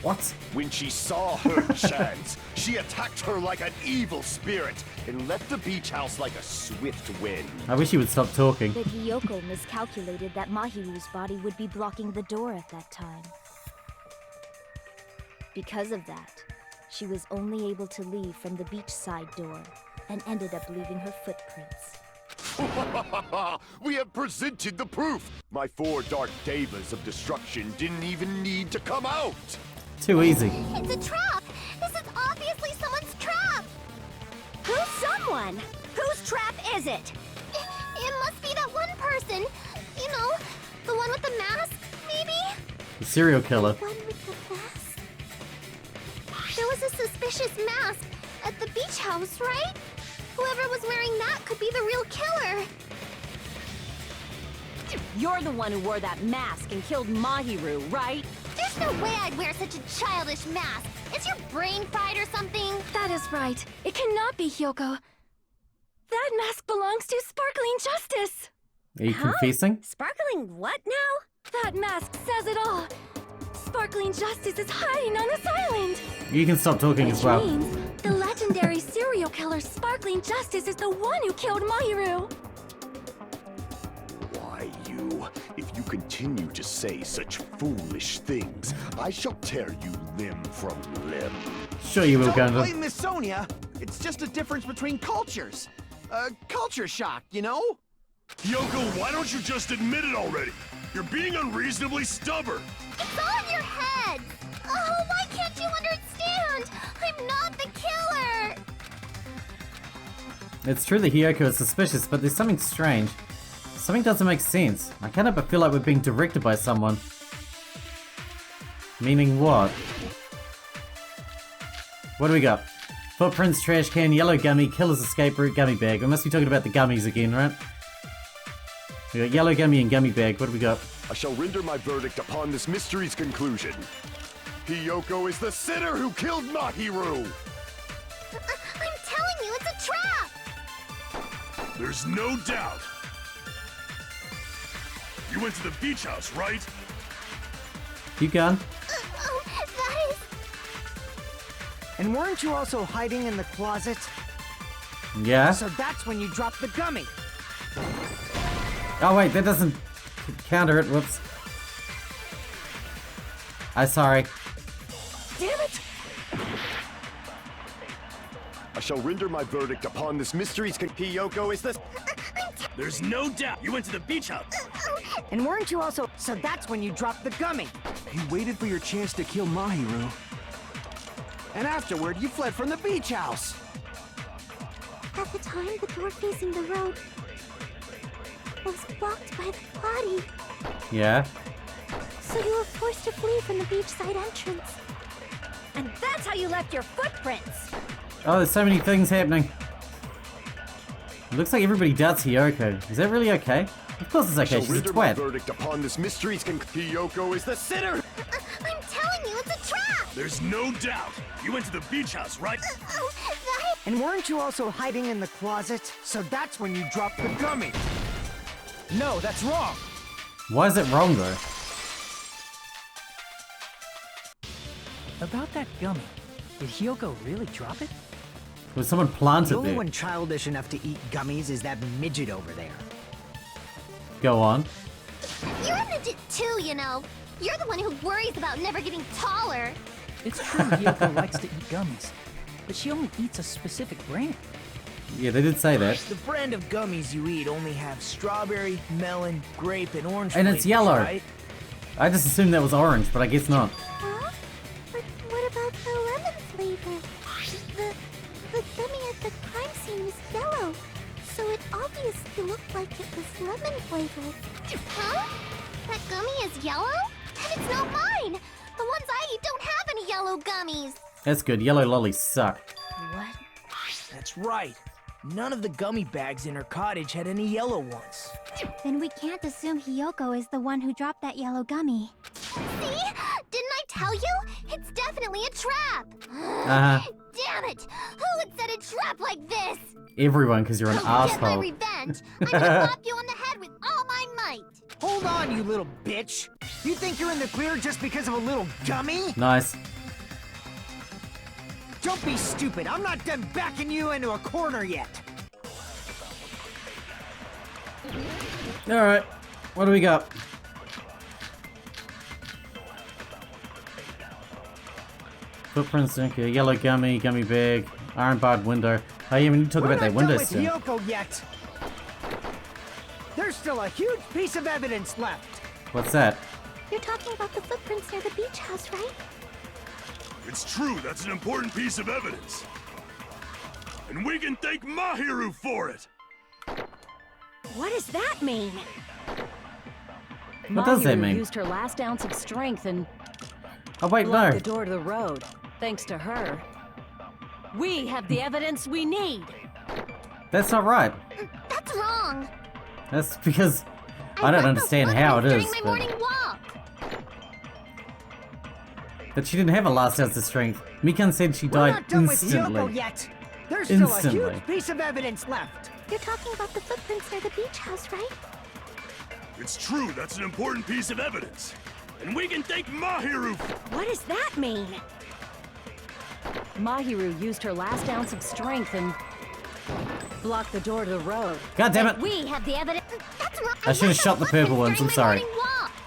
A: What?
C: When she saw her chance, she attacked her like an evil spirit and left the beach house like a swift wind.
A: I wish he would stop talking.
F: But Hiyoko miscalculated that Mahiru's body would be blocking the door at that time. Because of that, she was only able to leave from the beachside door and ended up leaving her footprints.
C: We have presented the proof! My 4 dark devas of destruction didn't even need to come out!
A: Too easy.
L: It's a trap! This is obviously someone's trap!
K: Who's someone? Whose trap is it?
L: It must be that one person. You know, the one with the mask, maybe?
A: The serial killer.
L: The one with the mask? There was a suspicious mask at the beach house, right? Whoever was wearing that could be the real killer.
K: You're the one who wore that mask and killed Mahiru, right?
L: There's no way I'd wear such a childish mask. Is your brain fried or something?
K: That is right. It cannot be Hiyoko. That mask belongs to Sparkling Justice.
A: Are you confessing?
K: Sparkling what now? That mask says it all. Sparkling Justice is hiding on this island.
A: You can stop talking as well.
K: Which means the legendary serial killer Sparkling Justice is the one who killed Mahiru.
C: Why, you? If you continue to say such foolish things, I shall tear you limb from limb.
A: Sure you will,
E: Don't
A: Gundam.
E: blame Miss Sonia. It's just a difference between cultures. Culture shock, you know?
I: Yoko, why don't you just admit it already? You're being unreasonably stubborn.
L: It's all in your head. Oh, why can't you understand? I'm not the killer.
A: It's true that Hiyoko is suspicious, but there's something strange. Something doesn't make sense. I can't help but feel like we're being directed by someone. Meaning what? What do we got? Footprints, trash can, yellow gummy, killer's escape route, gummy bag. We must be talking about the gummies again, right? We got yellow gummy and gummy bag. What do we got?
C: I shall render my verdict upon this mystery's conclusion. Hiyoko is the sinner who killed Mahiru!
L: I'm telling you, it's a trap.
I: There's no doubt. You went to the beach house, right?
A: Keep going.
L: That is...
H: And weren't you also hiding in the closet?
A: Yeah.
H: So that's when you dropped the gummy.
A: Oh wait, that doesn't counter it. Whoops. I'm sorry.
K: Damn it!
C: I shall render my verdict upon this mystery's Hiyoko is the...
I: There's no doubt. You went to the beach house.
H: And weren't you also... So that's when you dropped the gummy.
E: You waited for your chance to kill Mahiru. And afterward, you fled from the beach house.
L: At the time, the door facing the road was blocked by the body.
A: Yeah.
L: So you were forced to flee from the beachside entrance.
K: And that's how you left your footprints.
A: Oh, there's so many things happening. It looks like everybody doubts Hiyoko. Is that really okay? Of course it's okay,
C: I shall
A: she's a
C: render my
A: twat.
C: verdict upon this mystery's Hiyoko is the sinner!
L: I'm telling you, it's a trap!
I: There's no doubt. You went to the beach house, right?
L: That
H: And weren't you also hiding in the closet? So that's when you dropped the gummy.
E: No, that's wrong.
A: Why is it wrong though?
G: About that gummy, did Hiyoko really drop it?
A: Was someone planted
H: The only
A: there?
H: one childish enough to eat gummies is that midget over there.
A: Go on.
L: You're a midget too, you know. You're the one who worries about never getting taller.
G: It's true Hiyoko likes to eat gummies, but she only eats a specific brand.
A: Yeah, they did say that.
E: The brand of gummies you eat only have strawberry, melon, grape, and orange
A: And it's
E: flavors,
A: yellow.
E: right?
A: I just assumed that was orange, but I guess not.
L: Huh? But what about the lemon flavor? The gummy at the crime scene was yellow, so it obviously looked like it was lemon flavored. Huh? That gummy is yellow? And it's not mine! The ones I eat don't have any yellow gummies!
A: That's good. Yellow lollies suck.
E: What? That's right. None of the gummy bags in her cottage had any yellow ones.
L: Then we can't assume Hiyoko is the one who dropped that yellow gummy. See? Didn't I tell
D: tell you? It's definitely a trap! Damn it! Who would set a trap like this?
A: Everyone, because you're an
D: To get my
A: asshole.
D: revenge, I'm gonna pop you on the head with all my might!
H: Hold on, you little bitch! You think you're in the clear just because of a little gummy?
A: Nice.
H: Don't be stupid, I'm not done backing you into a corner yet!
A: Alright, what do we got? Footprints, okay, yellow gummy, gummy bag, iron barred window. Oh yeah, we need to talk about that window still.
H: We're not done with Hiyoko yet! There's still a huge piece of evidence left!
A: What's that?
L: You're talking about the footprints near the beach house, right?
I: It's true, that's an important piece of evidence. And we can thank Mahiru for it!
K: What does that mean?
A: What does that mean?
F: Used her last ounce of strength and
A: Oh wait,
F: blocked
A: no.
F: the door to the road. Thanks to her, we have the evidence we need.
A: That's not right.
D: That's wrong!
A: That's because I don't
D: left
A: understand
D: those
A: how it
D: footprints
A: is.
D: during my morning walk!
A: But she didn't have a last ounce of strength. Mikan said she
H: We're
A: died
H: not done with Hiyoko
A: instantly.
H: yet! There's still a
A: Instantly.
H: huge piece of evidence left!
L: You're talking about the footprints near the beach house, right?
I: It's true, that's an important piece of evidence. And we can thank Mahiru for
K: What does that mean?
F: Mahiru used her last ounce of strength and blocked the door to the road.
A: God damn it!
D: We have the evidence. That's wrong!
A: I should have shot the purple ones. I'm sorry.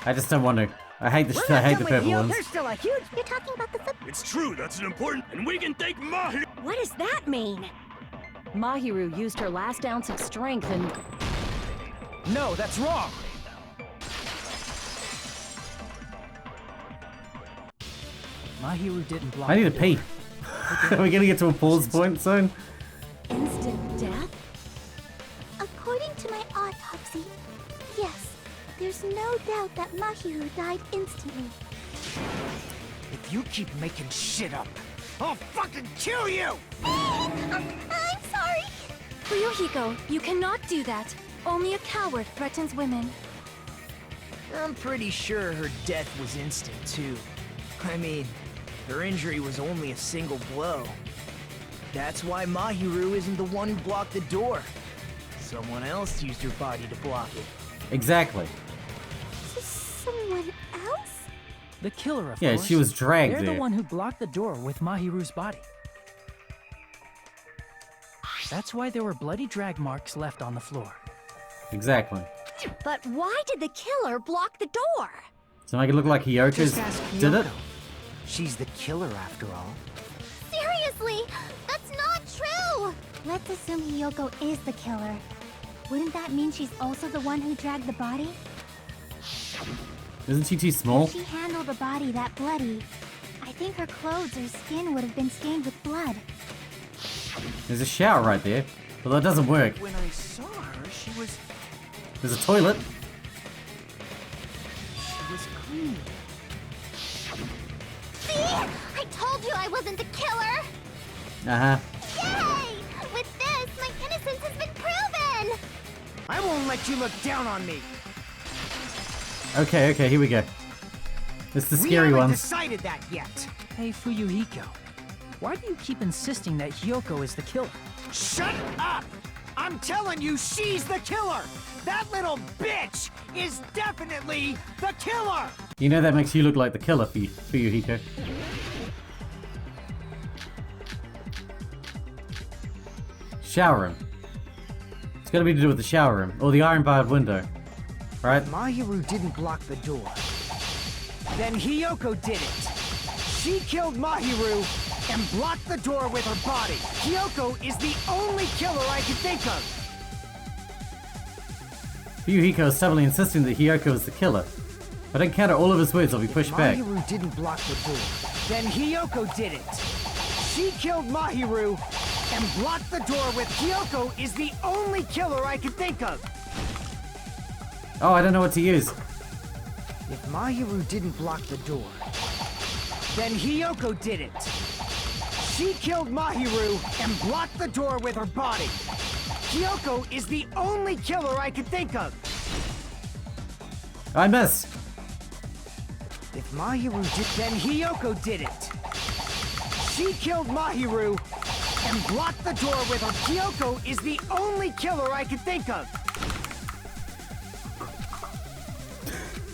A: I just don't want to. I hate the I hate the purple ones.
H: There's still a huge...
L: You're talking about the
I: It's true, that's an important... And we can thank Mahiru...
K: What does that mean?
F: Mahiru used her last ounce of strength and
H: No, that's wrong!
G: Mahiru didn't block.
A: I need
G: the
A: to pee.
G: door.
A: Are we gonna get to a pause point soon?
L: instant death? According to my autopsy, yes, there's no doubt that Mahiru died instantly.
H: If you keep making shit up, I'll fucking kill you!
L: I'm sorry!
M: Fuyuhiko, you cannot do that. Only a coward threatens women.
E: I'm pretty sure her death was instant, too. I mean, her injury was only a single blow. That's why Mahiru isn't the one who blocked the door. Someone else used her body to block it.
A: Exactly.
L: Someone else?
G: The killer, of
A: Yeah,
G: course.
A: she was dragged
G: They're
A: there.
G: the one who blocked the door with Mahiru's body. That's why there were bloody drag marks left on the floor.
A: Exactly.
K: But why did the killer block the door?
A: To make it look like Hyoko's
H: Just ask
A: did it?
H: Hiyoko. She's the killer after all.
D: Seriously! That's not true!
L: Let's assume Hiyoko is the killer. Wouldn't that mean she's also the one who dragged the body?
A: Isn't she too small?
L: If she handled a body that bloody, I think her clothes or skin would have been stained with blood.
A: There's a shower right there. Although it doesn't work.
J: When I saw her, she was
A: There's a toilet.
J: clean.
D: See? I told you I wasn't the killer!
A: Uh-huh.
D: Yay! With this, my innocence has been proven!
H: I won't let you look down on me.
A: Okay, here we go. It's the
H: We
A: scary
H: haven't
A: ones.
H: decided that yet.
G: Hey, Fuyuhiko. Why do you keep insisting that Hiyoko is the killer?
H: Shut up! I'm telling you, she's the killer! That little bitch is definitely the killer!
A: You know that makes you look like the killer for you, Hiko. Shower room. It's gotta be to do with the shower room. Or the iron barred window. Right?
H: Mahiru didn't block the door. Then Hiyoko did it. She killed Mahiru and blocked the door with her body. Hiyoko is the only killer I can think of.
A: Fuyuhiko is stubbornly insisting that Hiyoko is the killer. If I don't counter all of his words, I'll be pushed back.
H: Mahiru didn't block the door. Then Hiyoko did it. She killed Mahiru and blocked the door with Hiyoko is the only killer I can think of.
A: Oh, I don't know what to use.
H: If Mahiru didn't block the door, then Hiyoko did it. She killed Mahiru and blocked the door with her body. Hiyoko is the only killer I can think of.
A: I missed.
H: If Mahiru did, then Hiyoko did it. She killed Mahiru and blocked the door with her. Hiyoko is the only killer I can think of.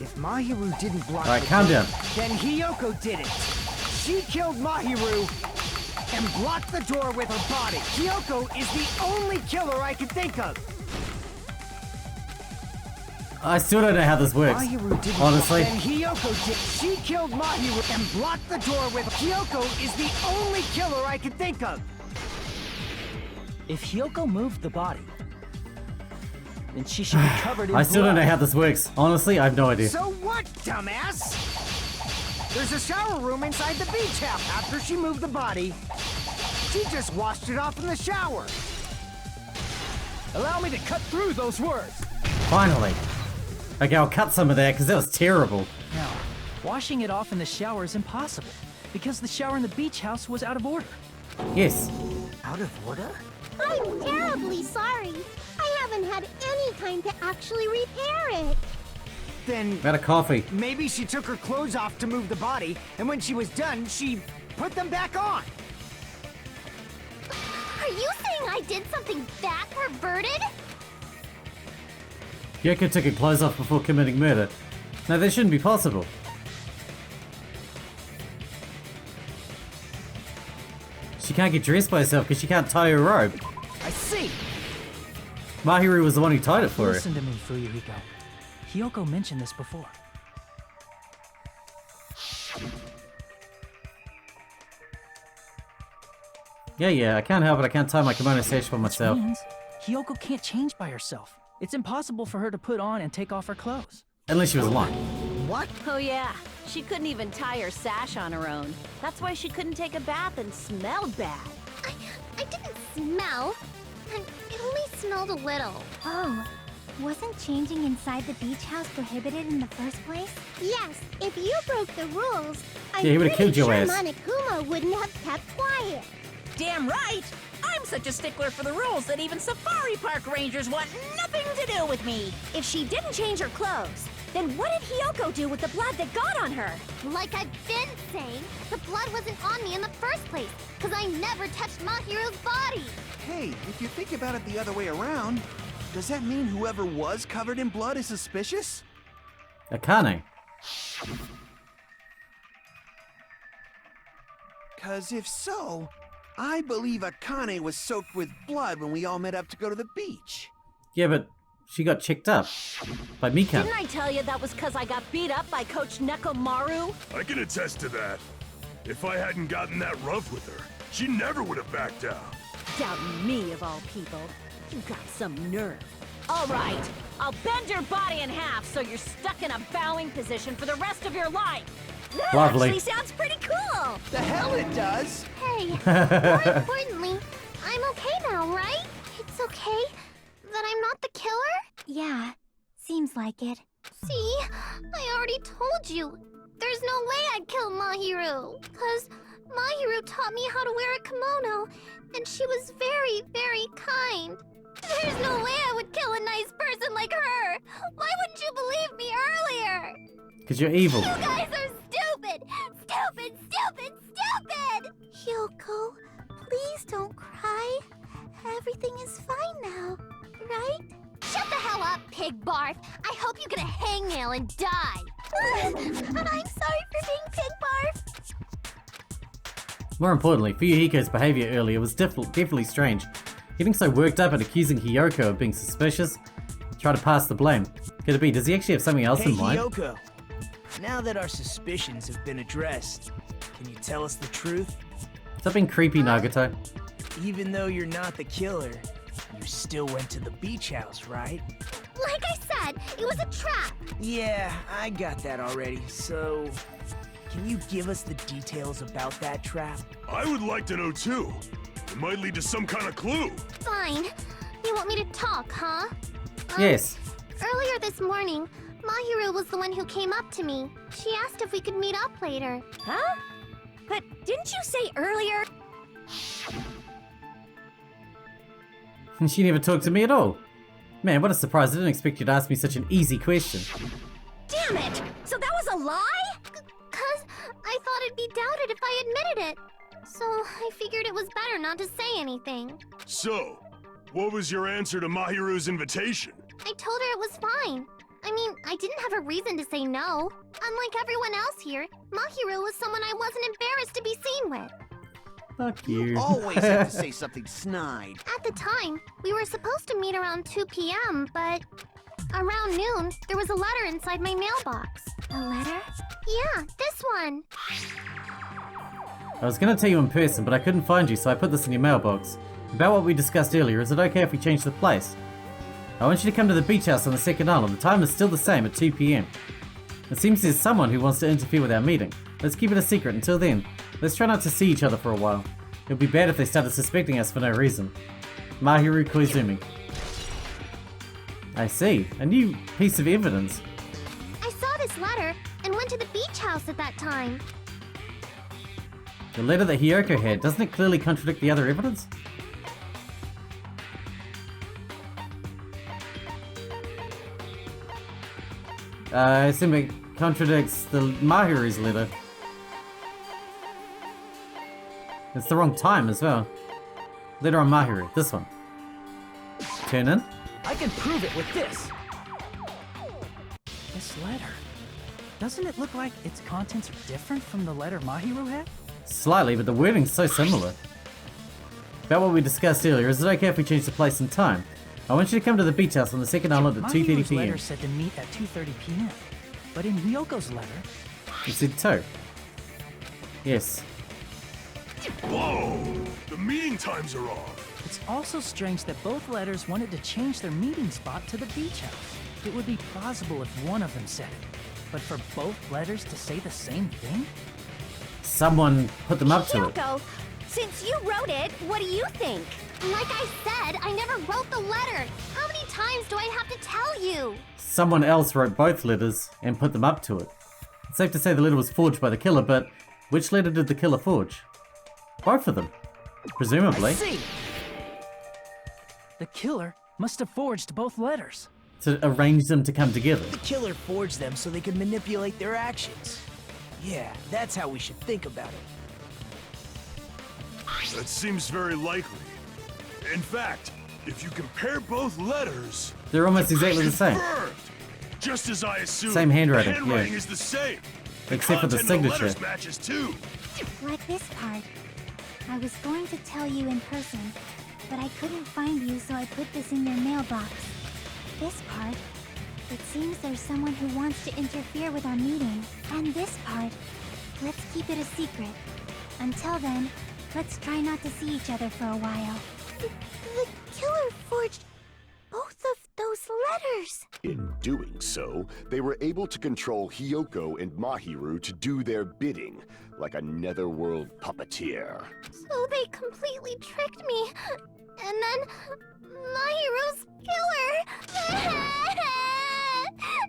H: If Mahiru didn't block
A: Alright,
H: the
A: calm
H: door,
A: down.
H: then Hiyoko did it. She killed Mahiru and blocked the door with her body. Hiyoko is the only killer I can think of.
A: I still don't know how this works.
H: Mahiru didn't
A: Honestly.
H: Then Hiyoko did. She killed Mahiru and blocked the door with her. Hiyoko is the only killer I can think of.
G: If Hiyoko moved the body, then she should be covered in
A: I still don't know
G: blood.
A: how this works. Honestly, I have no idea.
H: So what, dumbass? There's a shower room inside the beach house. After she moved the body, she just washed it off in the shower.
G: Allow me to cut through those words.
A: Finally. Okay, I'll cut some of that because that was terrible.
G: Now, washing it off in the shower is impossible because the shower in the beach house was out of order.
A: Yes.
H: Out of order?
L: I'm terribly sorry. I haven't had any time to actually repair it.
H: Then
A: I'm out of coffee.
H: maybe she took her clothes off to move the body, and when she was done, she put them back on.
L: Are you saying I did something that perverted?
A: Yoko took her clothes off before committing murder. No, that shouldn't be possible. She can't get dressed by herself because she can't tie her robe.
G: I see.
A: Mahiru was the one who tied it for her.
G: Listen to me, Fuyuhiko. Hiyoko mentioned this before.
A: Yeah, I can't help it. I can't tie my kimono sash for myself.
G: Which means Hiyoko can't change by herself. It's impossible for her to put on and take off her clothes.
A: Unless she was lying.
H: What?
K: Oh yeah, she couldn't even tie her sash on her own. That's why she couldn't take a bath and smelled bad.
L: I didn't smell. It only smelled a little.
D: Oh, wasn't changing inside the beach house prohibited in the first place?
L: Yes, if you broke the rules, I'm
A: Yeah, he would've
L: pretty
A: killed your
L: sure
A: ass.
L: Monokuma wouldn't have kept quiet.
B: Damn right! I'm such a stickler for the rules that even safari park rangers want nothing to do with me.
K: If she didn't change her clothes, then what did Hiyoko do with the blood that got on her?
L: Like I've been saying, the blood wasn't on me in the first place, because I never touched Mahiru's body.
J: Hey, if you think about it the other way around, does that mean whoever was covered in blood is suspicious?
A: Akane.
J: 'Cause if so, I believe Akane was soaked with blood when we all met up to go to the beach.
A: Yeah, but she got checked up by Mika.
K: Didn't I tell you that was because I got beat up by Coach Nekomaru?
I: I can attest to that. If I hadn't gotten that rough with her, she never would have backed down.
K: Doubting me, of all people. You got some nerve. All right, I'll bend your body in half so you're stuck in a bowing position for the rest of your life. That
A: Lovely.
K: actually sounds pretty cool.
J: The hell it does!
L: Hey, more importantly, I'm okay now, right? It's okay that I'm not the killer?
D: Yeah, seems like it.
L: See, I already told you. There's no way I'd kill Mahiru, because Mahiru taught me how to wear a kimono, and she was very, very kind. There's no way I would kill a nice person like her. Why wouldn't you believe me earlier?
A: Because you're evil.
L: You guys are stupid! Stupid, stupid, stupid!
D: Hiyoko, please don't cry. Everything is fine now, right?
L: Shut the hell up, pig barf! I hope you get a hangnail and die! And I'm sorry for being pig barf!
A: More importantly, Fuyuhiko's behavior earlier was definitely strange. Getting so worked up and accusing Hiyoko of being suspicious, try to pass the blame. Could it be, does he actually have something else
E: Hey,
A: in mind?
E: Hiyoko. Now that our suspicions have been addressed, can you tell us the truth?
A: Stop being creepy, Nagato.
E: Even though you're not the killer, you still went to the beach house, right?
L: Like I said, it was a trap!
E: Yeah, I got that already, so... Can you give us the details about that trap?
I: I would like to know too. It might lead to some kind of clue.
L: Fine. You want me to talk, huh?
A: Yes.
L: Earlier this morning, Mahiru was the one who came up to me. She asked if we could meet up later.
K: Huh? But didn't you say earlier?
A: And she never talked to me at all. Man, what a surprise. I didn't expect you to ask me such an easy question.
K: Damn it! So that was a lie?
D: she admitted it. So I figured it was better not to say anything.
I: So, what was your answer to Mahiru's invitation?
D: I told her it was fine. I mean, I didn't have a reason to say no. Unlike everyone else here, Mahiru was someone I wasn't embarrassed to be seen with.
A: Fuck you.
J: Always have to say something snide.
D: At the time, we were supposed to meet around 2 p.m., but around noon, there was a letter inside my mailbox.
L: A letter?
D: Yeah, this one.
A: I was gonna tell you in person, but I couldn't find you, so I put this in your mailbox. About what we discussed earlier, is it okay if we change the place? I want you to come to the beach house on the second island. The time is still the same at 2 p.m. It seems there's someone who wants to interfere with our meeting. Let's keep it a secret until then. Let's try not to see each other for a while. It would be bad if they started suspecting us for no reason. Mahiru Koizumi. I see. A new piece of evidence.
D: I saw this letter and went to the beach house at that time.
A: The letter that Hiyoko had, doesn't it clearly contradict the other evidence? I assume it contradicts the Mahiru's letter. It's the wrong time as well. Letter on Mahiru, this one. Turn in.
G: I can prove it with this. This letter. Doesn't it look like its contents are different from the letter Mahiru had?
A: Slightly, but the wording's so similar. About what we discussed earlier, is it okay if we change the place and time? I want you to come to the beach house on the second island at 2:30
G: Mahiru's
A: p.m.
G: letter said to meet at 2:30 p.m. But in Hyoko's letter...
A: It said 2. Yes.
I: Whoa! The meeting times are off.
G: It's also strange that both letters wanted to change their meeting spot to the beach house. It would be plausible if one of them said it. But for both letters to say the same thing?
A: Someone put them up to it.
L: Hiyoko, since you wrote it, what do you think?
D: Like I said, I never wrote the letter. How many times do I have to tell you?
A: Someone else wrote both letters and put them up to it. It's safe to say the letter was forged by the killer, but which letter did the killer forge? Both of them, presumably.
G: I see. The killer must have forged both letters.
A: To arrange them to come together.
E: The killer forged them so they could manipulate their actions. Yeah, that's how we should think about it.
I: That seems very likely. In fact, if you compare both letters...
A: They're almost exactly the same.
I: Confirmed! Just as I assumed.
A: Same handwriting,
I: handwriting
A: yeah.
I: is the same.
A: Except for the
I: content of
A: signature.
I: letters matches too.
L: Like this part. I was going to tell you in person, but I couldn't find you, so I put this in your mailbox. This part. It seems there's someone who wants to interfere with our meeting. And this part. Let's keep it a secret. Until then, let's try not to see each other for a while.
D: The killer forged both of those letters.
C: In doing so, they were able to control Hiyoko and Mahiru to do their bidding, like a netherworld puppeteer.
D: So they completely tricked me. And then Mahiru's killer.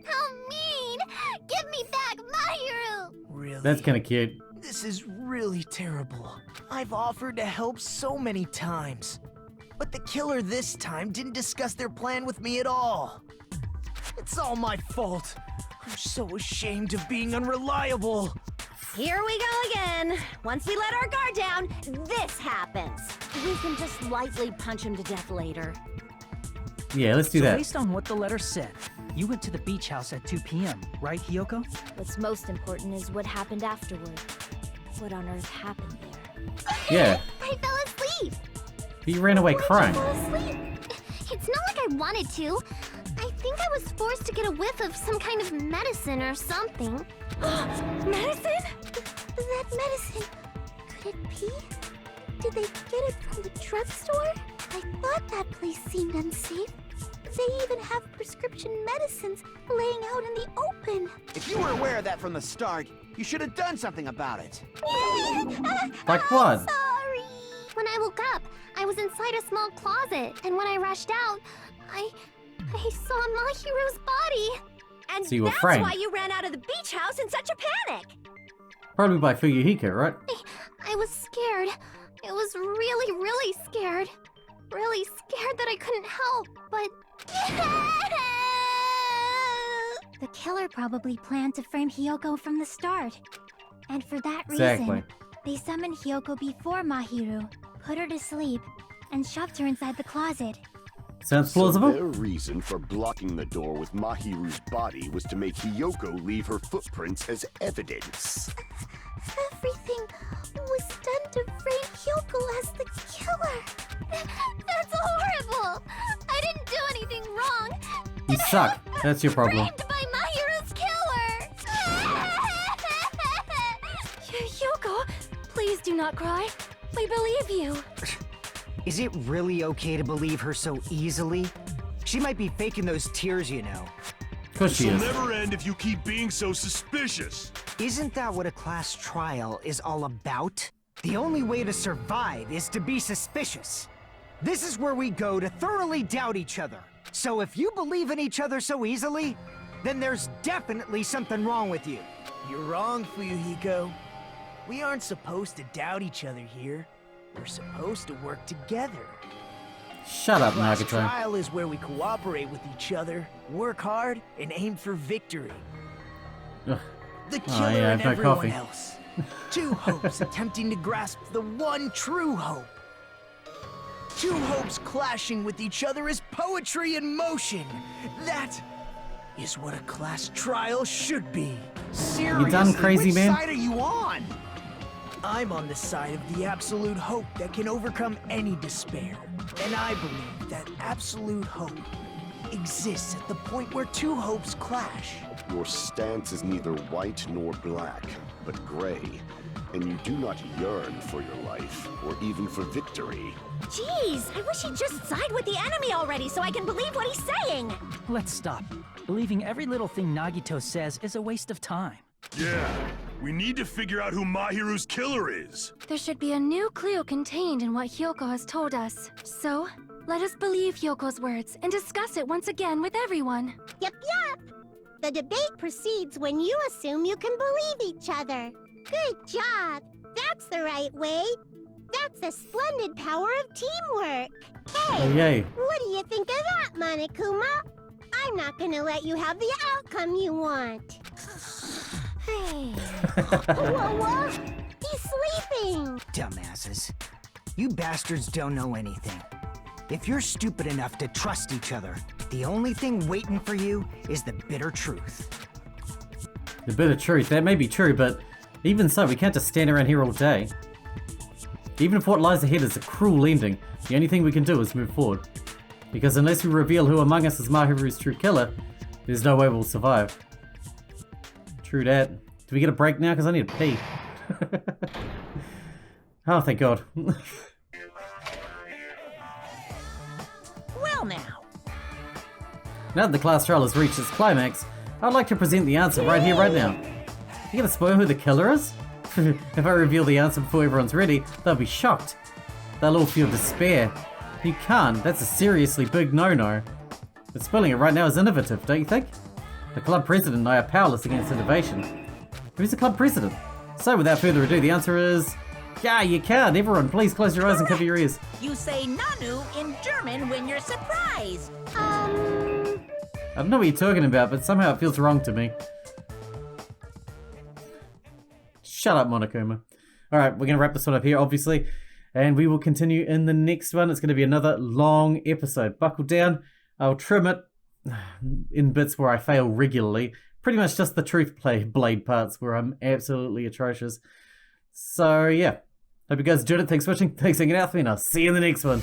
D: How mean! Give me back Mahiru!
E: Really?
A: That's kind of cute.
E: This is really terrible. I've offered to help so many times. But the killer this time didn't discuss their plan with me at all. It's all my fault. I'm so ashamed of being unreliable.
K: Here we go again. Once we let our guard down, this happens. We can just lightly punch him to death later.
A: Yeah, let's do
G: So
A: that.
G: based on what the letter said, you went to the beach house at 2 p.m., right, Hiyoko?
F: What's most important is what happened afterward. What on earth happened there?
A: Yeah.
D: I fell asleep.
A: He ran away crying.
D: I fell asleep. It's not like I wanted to. I think I was forced to get a whiff of some kind of medicine or something.
L: Medicine?
D: That medicine. Could it be? Did they get it from the drugstore? I thought that place seemed unsafe. They even have prescription medicines laying out in the open.
J: If you were aware of that from the start, you should have done something about it.
A: Like what?
D: Sorry. When I woke up, I was inside a small closet, and when I rushed out, I saw Mahiru's body.
K: And
A: So you were
K: that's
A: framed.
K: why you ran out of the beach house in such a panic.
A: Probably by Fuyuhiko, right?
D: I was scared. It was really, really scared. Really scared that I couldn't help, but...
L: The killer probably planned to frame Hiyoko from the start. And for that
A: Exactly.
L: reason,
D: They summoned Hyoko before Mahiru, put her to sleep, and shoved her inside the closet.
A: Sounds plausible.
C: So their reason for blocking the door with Mahiru's body was to make Hyoko leave her footprints as evidence.
L: Everything was done to frame Hyoko as the killer. That's horrible! I didn't do anything wrong.
A: You suck. That's your problem.
L: Framed by Mahiru's killer!
M: Hyoko, please do not cry. We believe you.
H: Is it really okay to believe her so easily? She might be faking those tears, you know.
A: Of course she
I: This'll
A: is.
I: never end if you keep being so suspicious.
H: Isn't that what a class trial is all about? The only way to survive is to be suspicious. This is where we go to thoroughly doubt each other. So if you believe in each other so easily, then there's definitely something wrong with you.
E: You're wrong, Fuyuhiko. We aren't supposed to doubt each other here. We're supposed to work together.
A: Shut up,
E: Class
A: Nagato.
E: trial is where we cooperate with each other, work hard, and aim for victory.
A: Ugh.
E: The
A: Oh,
E: killer
A: yeah,
E: and
A: I've got
E: everyone
A: coffee.
E: else. Two hopes attempting to grasp the one true hope. Two hopes clashing with each other is poetry in motion. That is what a class trial should be. Seriously,
A: You done, crazy
E: which
A: man?
E: side are you on? I'm on the side of the absolute hope that can overcome any despair. And I believe that absolute hope exists at the point where two hopes clash.
C: Your stance is neither white nor black, but gray, and you do not yearn for your life, or even for victory.
K: Jeez, I wish he'd just side with the enemy already so I can believe what he's saying.
G: Let's stop. Believing every little thing Nagito says is a waste of time.
I: Yeah, we need to figure out who Mahiru's killer is.
M: There should be a new clue contained in what Hyoko has told us. So, let us believe Hyoko's words and discuss it once again with everyone.
L: Yep. The debate proceeds when you assume you can believe each other. Good job. That's the right way. That's the splendid power of teamwork. Hey,
A: Oh, yay.
L: what do you think of that, Monokuma? I'm not gonna let you have the outcome you want. Hey. Whoa. He's sleeping.
H: Dumbasses. You bastards don't know anything. If you're stupid enough to trust each other, the only thing waiting for you is the bitter truth.
A: The bit of truth, that may be true, but even so, we can't just stand around here all day. Even if what lies ahead is a cruel ending, the only thing we can do is move forward. Because unless we reveal who among us is Mahiru's true killer, there's no way we'll survive. True that. Do we get a break now? Because I need to pee. Oh, thank God.
B: Well now.
A: Now that the class trial has reached its climax, I'd like to present the answer right here, right now. You gonna spoil who the killer is? If I reveal the answer before everyone's ready, they'll be shocked. They'll all feel despair. You can't, that's a seriously big no-no. But spelling it right now is innovative, don't you think? The club president and I are powerless against innovation. Who's the club president? So without further ado, the answer is... Yeah, you can! Everyone, please close your eyes and cover your ears.
B: You say Nanu in German when you're surprised.
A: I don't know what you're talking about, but somehow it feels wrong to me. Shut up, Monokuma. Alright, we're going to wrap this one up here, obviously. And we will continue in the next one. It's going to be another long episode. Buckle down. I'll trim it in bits where I fail regularly. Pretty much just the truth blade parts where I'm absolutely atrocious. So, yeah. Hope you guys enjoyed it. Thanks for watching. Thanks for hanging out with me, and I'll see you in the next one.